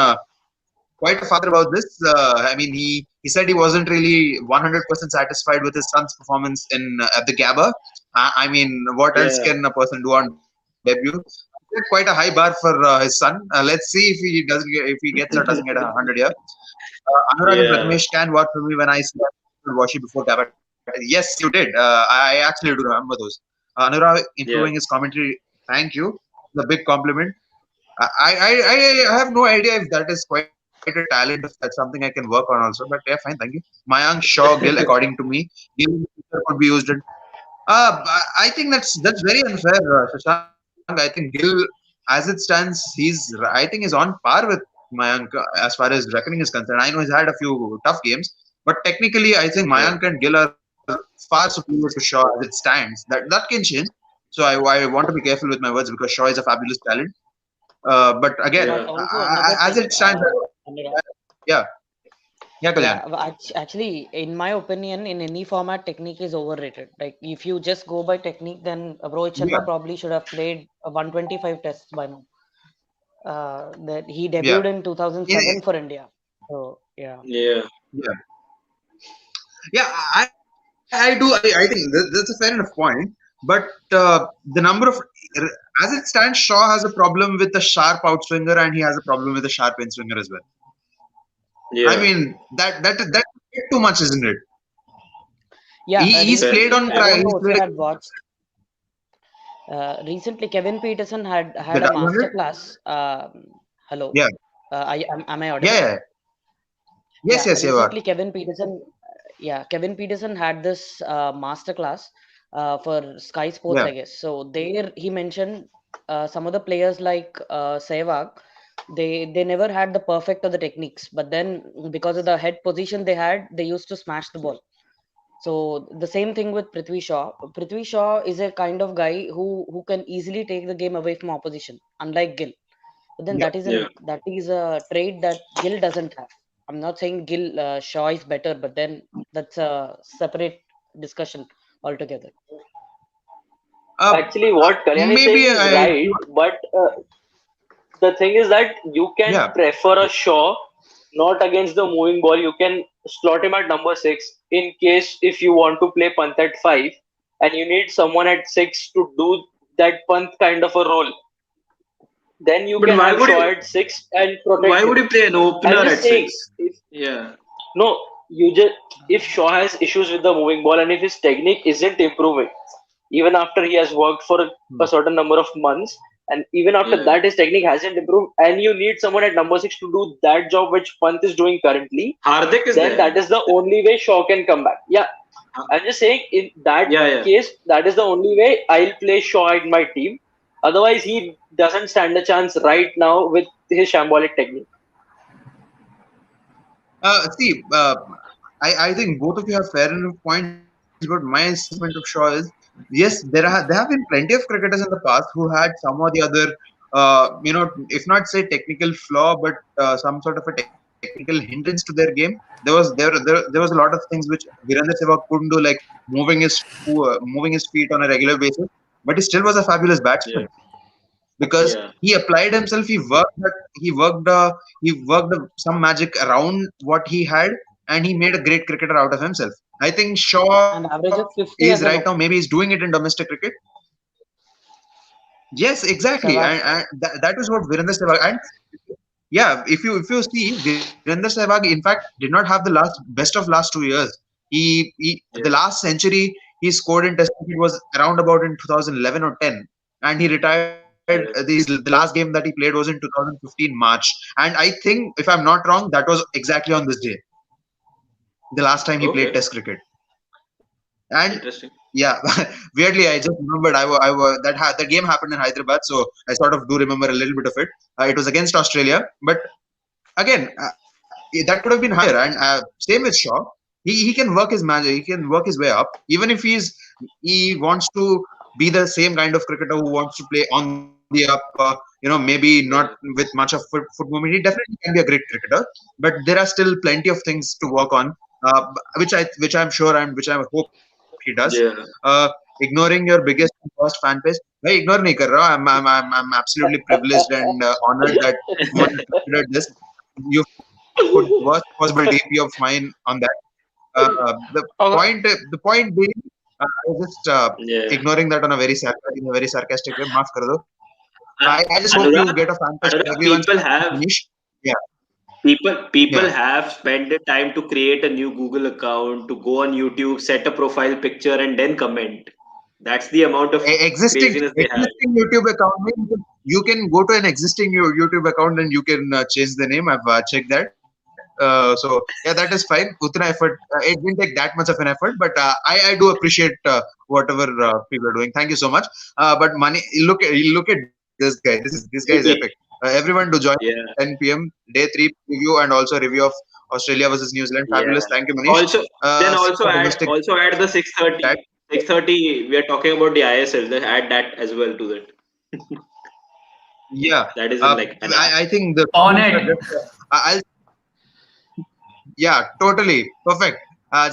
quite a father about this. I mean, he said he wasn't really 100% satisfied with his son's performance in at the Gabba. I mean, what else Yeah. can a person do on debut? He set quite a high bar for his son. Let's see if he gets or doesn't get 100 here. Anurag and Yeah. Prathamesh can watch for me when I see Washi before Gabba. Yes, you did. I actually do remember those. Anurag improving Yeah. his commentary. Thank you. The big compliment. I have no idea if that is quite a talent, if that's something I can work on also. But yeah, fine, thank you. Mayank Shaw Gill, according to me, Gill in the future could be used in. I think that's very unfair, Shashank. I think Gill, as it stands, I think is on par with Mayank as far as reckoning is concerned. I know he's had a few tough games, but technically, I think Mayank Yeah. and Gill are far superior to Shaw as it stands. That can change. So I want to be careful with my words, because Shaw is a fabulous talent. But again, But Yeah. also another as it thing, stands, Anurag. yeah, yeah, Kalyan. Yeah, actually, in my opinion, in any format, technique is overrated. Like, if you just go by technique, then Rohit Yeah, Sharma probably should have played 125 tests by now. That he yeah, debuted in 2007 for India. So, yeah. Yeah. yeah, yeah. I do. I think that's a fair enough point. But the number of, as it stands, Shaw has a problem with the sharp outswinger, and he has a problem with the sharp in swinger as well. I Yeah. mean that too much, isn't it? Yeah, He's Fair. played recently, on I don't know he's if you played had watched. Recently, Kevin Peterson the had a double hundred. masterclass. Hello, Yeah, am I yeah, audible? yeah. Yes, Yeah, yes, you are. recently Kevin Peterson Kevin Peterson had this master class for Sky Sports, I Yeah. guess. So there he mentioned some of the players like Sehwag, they never had the perfect of the techniques, but then because of the head position they had, they used to smash the ball. So the same thing with Prithvi Shaw. Prithvi Shaw is a kind of guy who can easily take the game away from opposition, unlike Gill. But then Yeah. Yeah. that is a trait that Gill doesn't have. I'm not saying Gill Shaw is better, but then that's a separate discussion altogether. Actually, what Kalyan is saying Maybe is I. right, but the thing is that you can Yeah. prefer a Shaw not against the moving ball. You can slot him at number six in case if you want to play punt at five and you need someone at six to do that punt kind of a role. Then you But can have Shaw at six and protect why him. would you play an I'm opener just at saying, six? Yeah. no, you just if Shaw has issues with the moving ball and if his technique isn't improving, even after he has worked for a certain number of months, and even after Yeah. that his technique hasn't improved, and you need someone at number six to do that job which Pant is doing currently, Hardik is then there. that is the only way Shaw can come back. Yeah, I'm just saying in that Yeah, yeah. case, that is the only way I'll play Shaw in my team. Otherwise, he doesn't stand a chance right now with his shambolic technique. See, I think both of you have fair enough points, but my assessment of Shaw is yes, there have been plenty of cricketers in the past who had some or the other, if not say technical flaw, but some sort of a technical hindrance to their game. There was a lot of things which Virender Sehwag couldn't do, like moving his feet on a regular basis, but he still was a fabulous batsman Yeah. because Yeah. he applied himself. He worked some magic around what he had, and he made a great cricketer out of himself. I think Shaw And averages is 50 right as now. an Maybe he's doing it in domestic cricket. Yes, exactly, Sehwag. and that is what Virender Sehwag. And yeah, if you see, Virender Sehwag, in fact, did not have the best of last 2 years. The Yeah. last century he scored in Test cricket was around about in 2011 or 10, and he retired. Yeah. The last game that he played was in 2015 March, and I think, if I'm not wrong, that was exactly on this day, the last time he played Okay. Test cricket. And Interesting. yeah, weirdly, I just remembered that game happened in Hyderabad, so I sort of do remember a little bit of it. It was against Australia, but again, that could have been higher. And same with Shaw, he can work his magic. He can work his way up, even if he wants to be the same kind of cricketer who wants to play on the up. Maybe not Yeah. with much of foot movement. He definitely can be a great cricketer, but there are still plenty of things to work on, which I'm sure and which I hope he does. Yeah. Ignoring your biggest and first fan base, मैं ignore नहीं कर रहा हूँ. I'm absolutely privileged and honored that someone has considered this. You've put the worst possible DP of mine on that. Oh, The point being, I was just Yeah. ignoring that in a very sarcastic way. माफ कर दो. I just hope you Anurag, get a fan base for Anurag, everyone. Manish. Yeah, people yeah. have spent the time to create a new Google account, to go on YouTube, set a profile picture, and then comment. That's the amount of Existing craziness they have. existing YouTube account. You can go to an existing YouTube account and you can change the name. I've checked that. So yeah, that is fine. Utna effort. It didn't take that much of an effort, but I do appreciate whatever people are doing. Thank you so much. But money, look at this guy. This guy is epic. Everyone do join Yeah. 10 p.m. day 3 preview and also review of Australia versus New Zealand. Yeah. Fabulous. Thank you, Manish. Also, then Super domestic also add the chat. 6:30. 6:30. We are talking about the ISL. Then add that as well to that. Yeah, That is in like an hour. I think the On comments are it. just. I'll Yeah, totally perfect.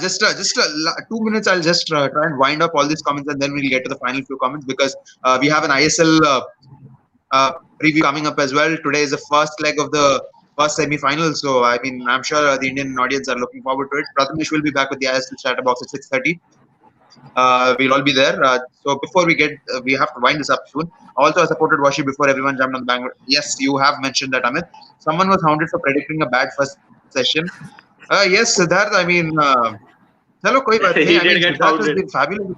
Just 2 minutes. I'll just try and wind up all these comments, and then we'll get to the final few comments because we have an ISL preview coming up as well. Today is the first leg of the first semi-final, so I mean, I'm sure the Indian audience are looking forward to it. Prathamesh will be back with the ISL Chatterbox at 6:30. We'll all be there. So before we have to wind this up soon. Also, I supported Washi before everyone jumped on the Bangalore. Yes, you have mentioned that, Amit. Someone was hounded for predicting a bad first session. Yes, Siddharth. I mean, chalo, koi baat nahi. I He mean, did get Siddharth has been founded. fabulous.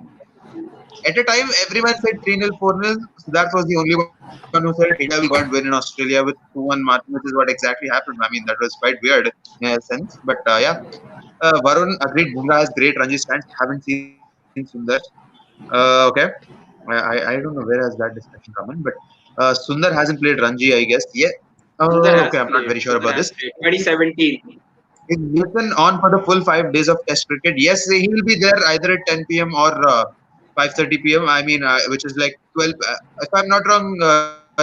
At a time, everyone said 3-0, 4-0. Siddharth was the only one who said India will go and win in Australia with 2-1 margin, which is what exactly happened. I mean, that was quite weird in a sense. But yeah, Varun agreed. Bumrah has great Ranji stance. Haven't seen Sundar. Okay. I don't know where has that discussion come in, but Sundar hasn't played Ranji, I guess. Yeah. Sundar Okay, has I'm not played. very sure Sundar about has this. played. 2017. Is Nathan on for the full 5 days of Test cricket? Yes, he will be there either at 10 p.m. or 5:30 p.m. I mean, which is like 12. If I'm not wrong,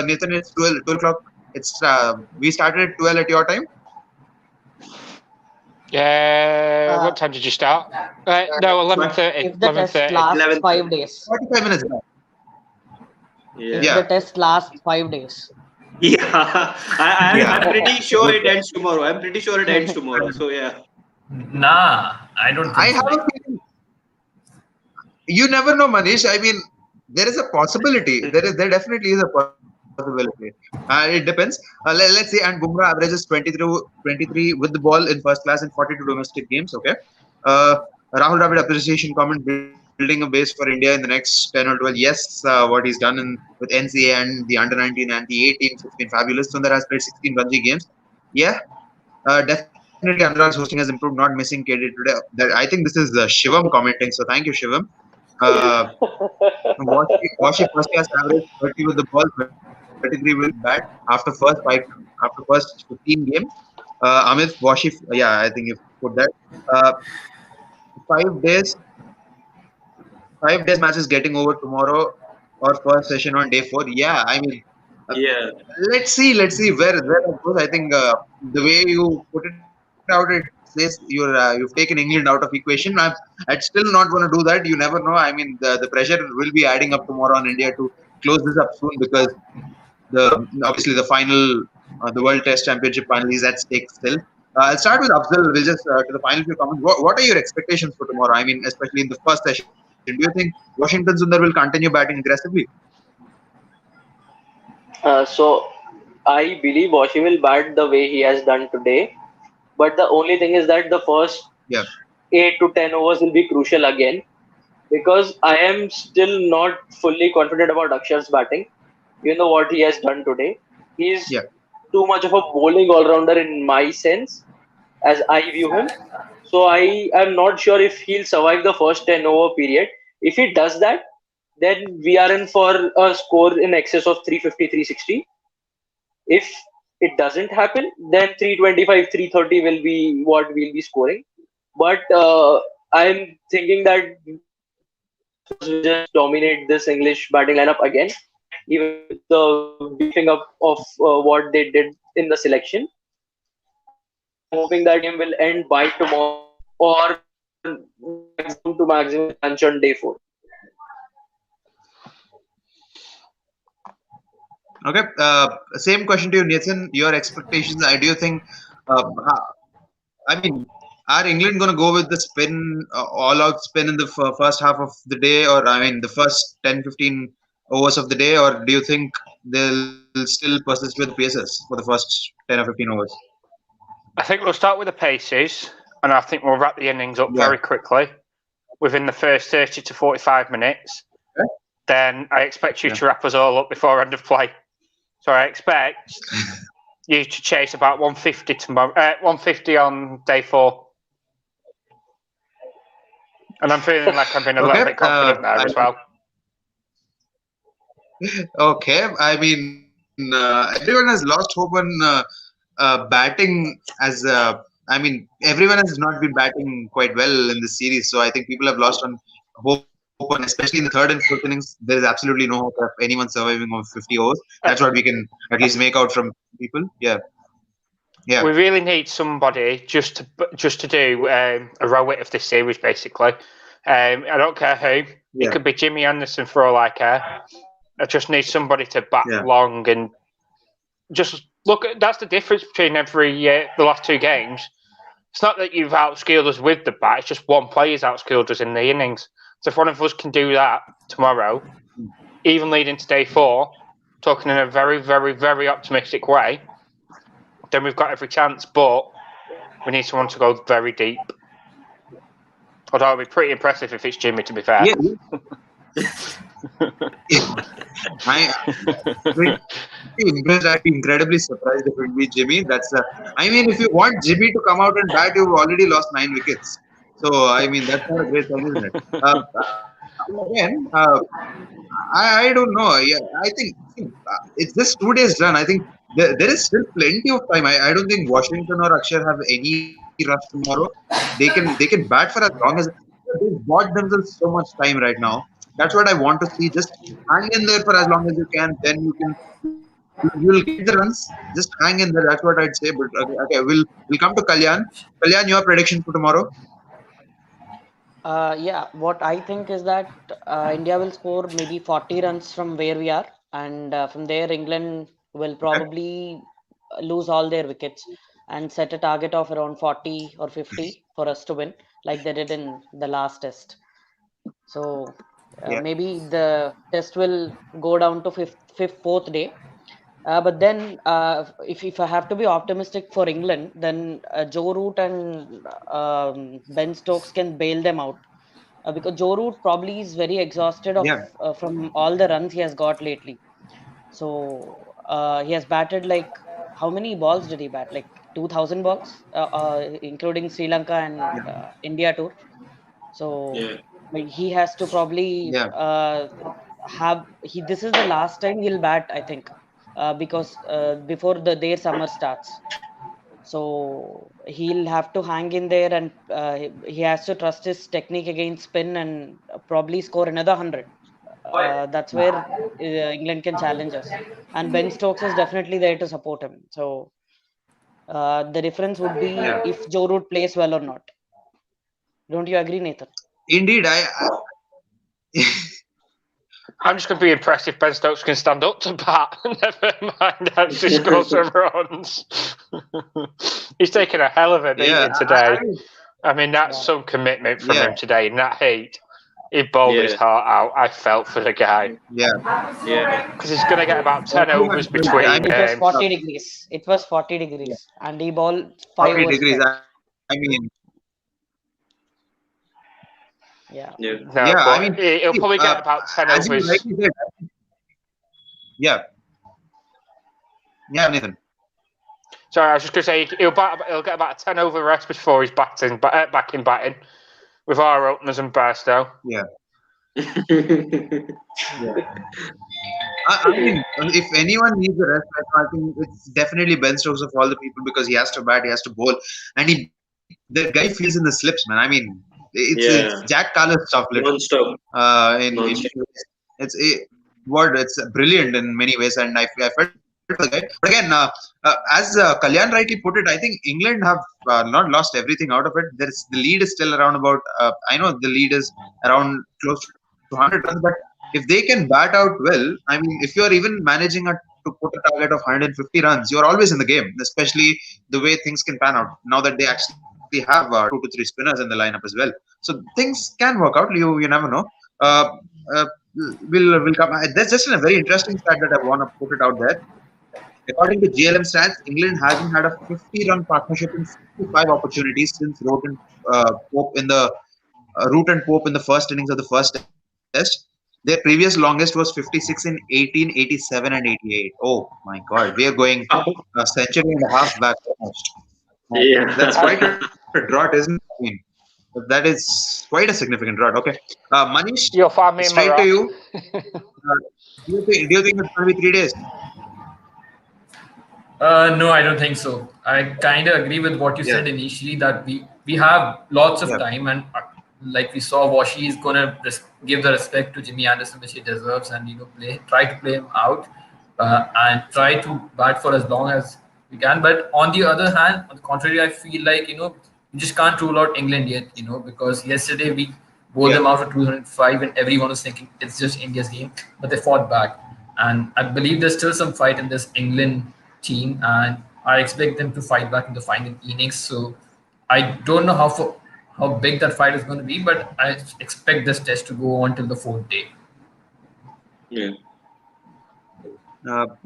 Nathan, it's 12 o'clock. It's we started at 12 at your time. What time did you start? No, 11:30. If the test 11:30. lasts 11:30. 5 days. 45 minutes back. If Yeah. the test lasts 5 days. Yeah. I'm Yeah. pretty sure it Okay. ends tomorrow. I'm pretty sure it ends tomorrow. So yeah. Nah, I don't I think have so. a feeling. You never know, Manish. I mean, there is a possibility. There definitely is a possibility. It depends. Let's see. And Bumrah averages 23 with the ball in first class in 42 domestic games. Okay. Uh, Rahul Dravid appreciation comment building a base for India in the next 10 or 12. Yes, what he's done with NCA and the under 19 and the A teams, it's been fabulous. Sundar has played 16 Ranji games. Yeah, definitely Anurag's hosting has improved, not missing KD today. I think this is Shivam commenting, so thank you, Shivam. Uh, Washi first class average 30 with the ball, 33 with bat after first 15 games. Amit Washi, yeah, I think you put that. Uh, 5 days, 5 days match is getting over tomorrow or first session on day 4. Yeah, I mean, uh, Yeah. let's see where that goes. I think the way you put it out, it says you've taken England out of equation. I'd still not going to do that. You never know. I mean, the pressure will be adding up tomorrow on India to close this up soon because the obviously the final, the World Test Championship final is at stake still. I'll start with Afzal. We'll just to the final few comments. What are your expectations for tomorrow? I mean, especially in the first session. Do you think Washington Sundar will continue batting aggressively? So I believe Washi will bat the way he has done today. But the only thing is that the first Yeah, 8 to 10 overs will be crucial again, because I am still not fully confident about Akshar's batting. You know what he has done today. He's yeah. too much of a bowling all rounder in my sense, as I view him. So I am not sure if he'll survive the first 10 over period. If he does that, then we are in for a score in excess of 350, 360. If it doesn't happen, then 325, 330 will be what we'll be scoring. But I'm thinking that Spurs will just dominate this English batting lineup again, even with the beefing up of what they did in the selection. And I'm hoping that game will end by tomorrow or maximum to maximum lunch on day 4. Okay. Same question to you, Nathan. Your expectations. I do you think? I mean, are England going to go with the spin, all-out spin in the first half of the day, or I mean, the first 10, 15 overs of the day, or do you think they'll still persist with the paces for the first 10 or 15 overs? I think we'll start with the paces, and I think we'll wrap the innings up Yeah. very quickly within the first 30 to 45 minutes. Okay. Then I expect you to wrap us all up before end of play. So I expect you to chase about 150 tomorrow, 150 on day 4. And I'm feeling like I'm being a little bit confident there as well. Okay, I mean, everyone has lost hope on batting as. I mean, everyone has not been batting quite well in this series, so I think people have lost on hope on, especially in the third and fourth innings. There is absolutely no hope of anyone surviving on 50 overs. That's what we can at least make out from people. Yeah, yeah, We really need somebody just to do a rowit of this series, basically. I don't care who. yeah. It could be Jimmy Anderson for all I care. I just need somebody to bat long and just look. That's the difference between the last 2 games. It's not that you've outskilled us with the bat. It's just one player's outskilled us in the innings. So if one of us can do that tomorrow, even leading to day 4, talking in a very, very, very optimistic way, then we've got every chance. But we need someone to go very deep. Although it'd be pretty impressive if it's Jimmy, to be fair. Yeah, Pretty impressed. I'd be incredibly surprised if it be Jimmy. I mean, if you want Jimmy to come out and bat, you've already lost 9 wickets. So, I mean, that's not a great sign, isn't it? Again, I don't know. Yeah, I think see, it's just 2 days done. I think there is still plenty of time. I don't think Washington or Akshar have any rush tomorrow. They can bat for as long as they've bought themselves so much time right now. That's what I want to see. Just hang in there for as long as you can. Then you'll get the runs. Just hang in there. That's what I'd say. But okay, we'll come to Kalyan. Kalyan, your prediction for tomorrow? Yeah, what I think is that India will score maybe 40 runs from where we are, and from there, England will Okay. probably lose all their wickets and set a target of around 40 or 50 for us to win, like they did in the last test. So Yeah. maybe the test will go down to fourth day. But then, if I have to be optimistic for England, then Joe Root and Ben Stokes can bail them out because Joe Root probably is very exhausted of Yeah. from all the runs he has got lately. So he has batted like how many balls did he bat? Like 2,000 balls, including Sri Lanka and Yeah. India tour. So Yeah. like, he has to probably Yeah. have he. This is the last time he'll bat, I think, because before their summer starts. So he'll have to hang in there, and he has to trust his technique against spin and probably score another 100. That's where England can challenge us. And Ben Stokes is definitely there to support him. So the difference would be Yeah. if Joe Root plays well or not. Don't you agree, Nathan? Indeed, I'm just going to be impressed if Ben Stokes can stand up to bat. Never mind actually score some runs. He's taken a hell of a beating today. I mean, that's some commitment from him today in that heat. He bowled his heart out. I felt for the guy. Yeah. Yeah. Because he's going to get about 10 overs between. It was 40 degrees. It was 40 degrees. And he bowled 5 40 overs degrees. straight. Yeah. No, Yeah, but I mean, he'll probably get about 10 as you overs. rightly said, yeah, yeah, Nathan. Sorry, I was just going to say he'll get about a 10 over rest before he's back in batting with our openers and Barstow. Yeah. I mean, if anyone needs a rest, I think it's definitely Ben Stokes of all the people because he has to bat, he has to bowl, and the guy feels in the slips, man. I mean, it's Jack Carlos stuff, literally. Non-stop. In many ways. It's brilliant in many ways, and I felt for the guy. But again, as Kalyan rightly put it, I think England have not lost everything out of it. The lead is still around about. I know the lead is around close to 100 runs, but if they can bat out well, I mean, if you're even managing to put a target of 150 runs, you're always in the game. Especially the way things can pan out now that they actually have 2 to 3 spinners in the lineup as well. So things can work out. You never know. Uh, uh, will come. There's just a very interesting stat that I want to put it out there. According to GLM stats, England hasn't had a 50-run partnership in 55 opportunities since Root and Pope in the first innings of the first test. Their previous longest was 56 in 18, 87, and 88. Oh my God, we are going a century and a half back almost. That's quite a drought, isn't it? I mean, that is quite a significant drought. Okay, Manish, You'll find me in straight my to you. Do you think it's going to be 3 days? No, I don't think so. I kind of agree with what you said initially that we have lots of time, and like we saw, Washi is gonna give the respect to Jimmy Anderson which he deserves, and try to play him out and try to bat for as long as we can. But on the other hand, on the contrary, I feel like you just can't rule out England yet, because yesterday we bowled them out for 205, and everyone was thinking it's just India's game, but they fought back, and I believe there's still some fight in this England team, and I expect them to fight back in the final innings. So I don't know how big that fight is going to be, but I expect this test to go on till the fourth day. Yeah.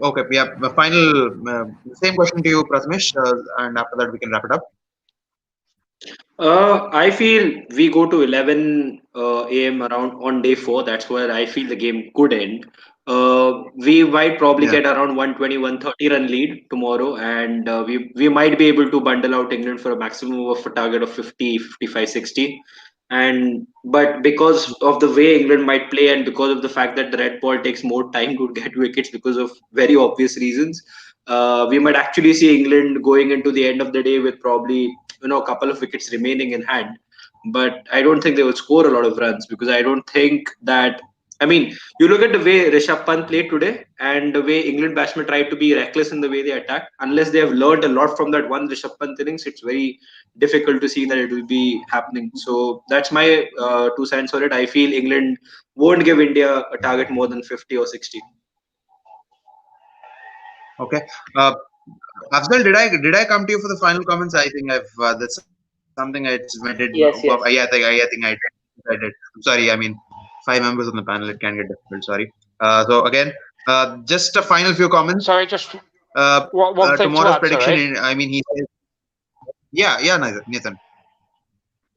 Okay, yeah. The final, same question to you, Prathamesh, and after that we can wrap it up. I feel we go to 11 a.m. around on day 4. That's where I feel the game could end. We might probably Yeah. get around 120, 130 run lead tomorrow, and we might be able to bundle out England for a maximum of a target of 50, 55, 60. And but because of the way England might play, and because of the fact that the red ball takes more time to get wickets because of very obvious reasons, we might actually see England going into the end of the day with probably a couple of wickets remaining in hand. But I don't think they will score a lot of runs because I don't think that. I mean, you look at the way Rishabh Pant played today and the way England batsmen tried to be reckless in the way they attack. Unless they have learned a lot from that one Rishabh Pant innings, it's very difficult to see that it will be happening. So that's my 2 cents on it. I feel England won't give India a target more than 50 or 60. Okay. Uh, Afzal, did I come to you for the final comments? I think I've that's something I did. Yes, Yeah, yes. I think I did. I did. I'm sorry. I mean, 5 members on the panel. It can get difficult. Sorry. So again, just a final few comments. Sorry, just one thing to Tomorrow's add. prediction. Sorry, I mean, he says, yeah, Nathan.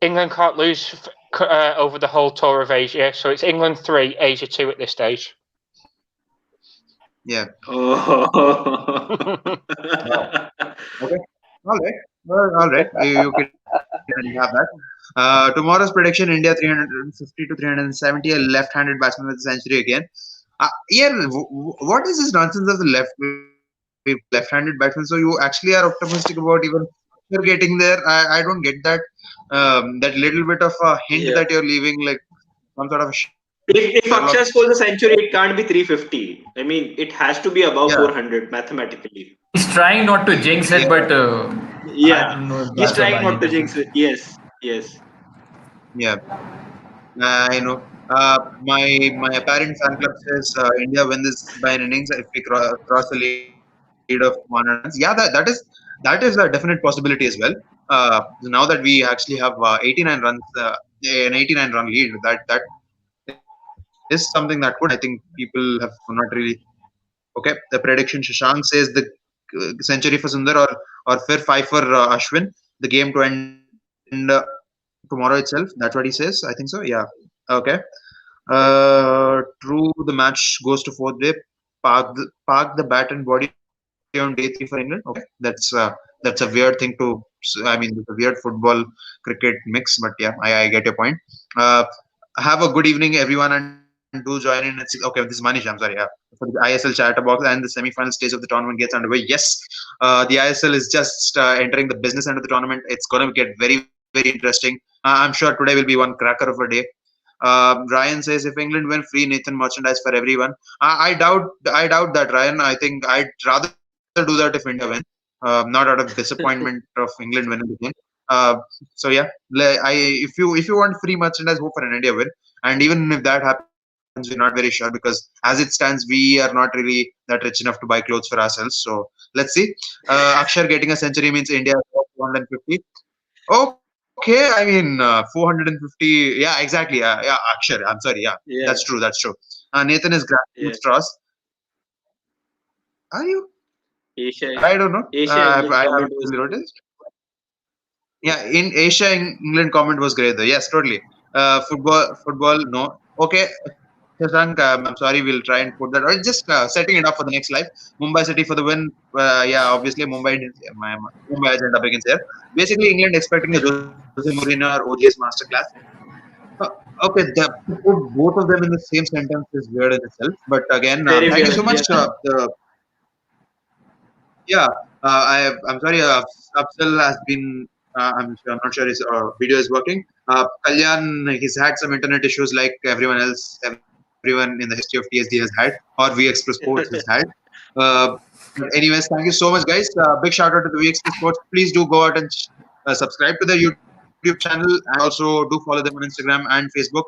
England can't lose over the whole tour of Asia, so it's England 3, Asia 2 at this stage. Yeah. Oh. Wow. Okay. All right. You can have that. Tomorrow's prediction: India 350 to 370. A left-handed batsman with a century again. Yeah. What is this nonsense of the left-handed batsman? So you actually are optimistic about even you're getting there. I don't get that. That little bit of a hint that Yeah. you're leaving, like some sort of a Sherlock If Holmes. Akshay scores a century, it can't be 350. I mean, it has to be Yeah. above 400 mathematically. He's trying not to jinx Yeah. it, but I Yeah, don't know if he's that's a trying not valid to jinx assessment. it. Yes, yes. Yeah. I know. My apparent fan club says India win this by an innings if we cross the lead of 100 runs. Yeah, that is a definite possibility as well. Now that we actually have 89 runs, an 89 run lead, that is something that could happen. I think people have not really. Okay, the prediction: Shashank says the century for Sundar or fair five for Ashwin. The game to end tomorrow itself. That's what he says. I think so. Yeah. Okay. True. The match goes to fourth day. Park the bat and body on day 3 for England. Okay, that's a weird thing to. I mean, it's a weird football cricket mix, but yeah, I get your point. Uh, have a good evening, everyone, and do join in. Okay, this is Manish. I'm sorry. Yeah, for the ISL chatter box and the semi-final stage of the tournament gets underway. Yes, the ISL is just entering the business end of the tournament. It's going to get very interesting. I'm sure today will be one cracker of a day. Ryan says if England win, free Nathan merchandise for everyone. I doubt that, Ryan. I think I'd rather do that if India win, not out of disappointment of England winning the game. Uh, so yeah, if you want free merchandise, hope for an India win. And even if that happens, we're not very sure because as it stands, we are not really that rich enough to buy clothes for ourselves. So let's see. Akshar getting a century means India has got 250. Okay, I mean 450. Yeah, exactly. Yeah, Akshar. I'm sorry. Yeah, that's true. Yeah, That's true. Nathan is grasping yeah. straws. Are you? Asia, I don't know. Asia England I comment haven't was really great. noticed. Yeah, in Asia, England comment was great though. Yes, totally. Football. No. Okay, Shashank, I'm sorry. We'll try and put that. Or just setting it up for the next live. Mumbai City for the win. Yeah, obviously Mumbai. Mumbai agenda begins here. Basically, England expecting a Jose Mourinho or ODS masterclass. Okay, to put both of them in the same sentence is weird in itself. But again, Very thank you so weird. much. Yeah. Yeah, I'm sorry. Afzal has been. I'm not sure his video is working. Kalyan, he's had some internet issues like everyone else. Everyone in the history of TSD has had, or VX Plus Sports has had. Uh, but anyways, thank you so much, guys. Big shout out to the VX Plus Sports. Please do go out and subscribe to their YouTube channel and also do follow them on Instagram and Facebook.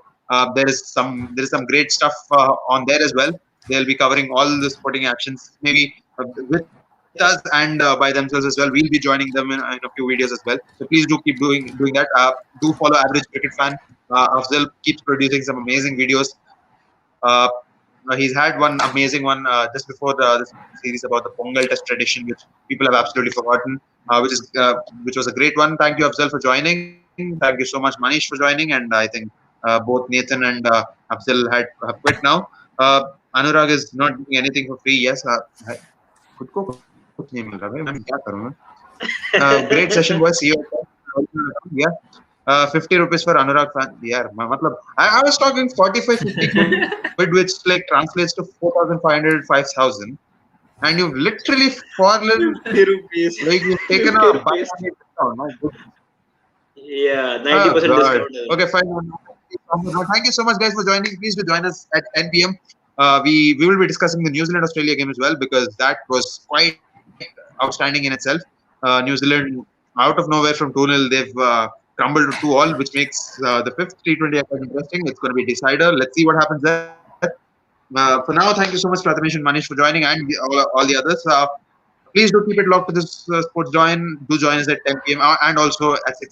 There is some great stuff on there as well. They'll be covering all the sporting actions, maybe with us and by themselves as well. We'll be joining them in a few videos as well. So please do keep doing that. Do follow Average Cricket Fan. Afzal keeps producing some amazing videos. Uh, yeah, He's had one amazing one just before the series about the Pongal Test tradition, which people have absolutely forgotten, which was a great one. Thank you, Afzal, for joining. Thank you so much, Manish, for joining. And I think both Nathan and Afzal have quit now. Uh, Anurag is not doing anything for free. Yes, खुद को कुछ नहीं मिल रहा भाई मैं क्या करूँ मैं great session boys see you yeah 50 rupees for Anurag fan yeah मतलब I was talking 45 50 quid which like translates to 4,500 5,000 and you've literally fallen 50 rupees. like you've taken 50 a rupees. discount my goodness. Yeah, Oh 90% God. discount. Okay, fine. No, thank you so much, guys, for joining. Please do join us at 10 p.m. We will be discussing the New Zealand Australia game as well because that was quite outstanding in itself. New Zealand, out of nowhere from 2-0, they've crumbled to 2-all, which makes the fifth T20 quite interesting. It's going to be a decider. Let's see what happens there. For now, thank you so much, Prathamesh and Manish, for joining, and all the others. Please do keep it locked to this Sports Join. Do join us at 10 p.m. And also at 6 p.m.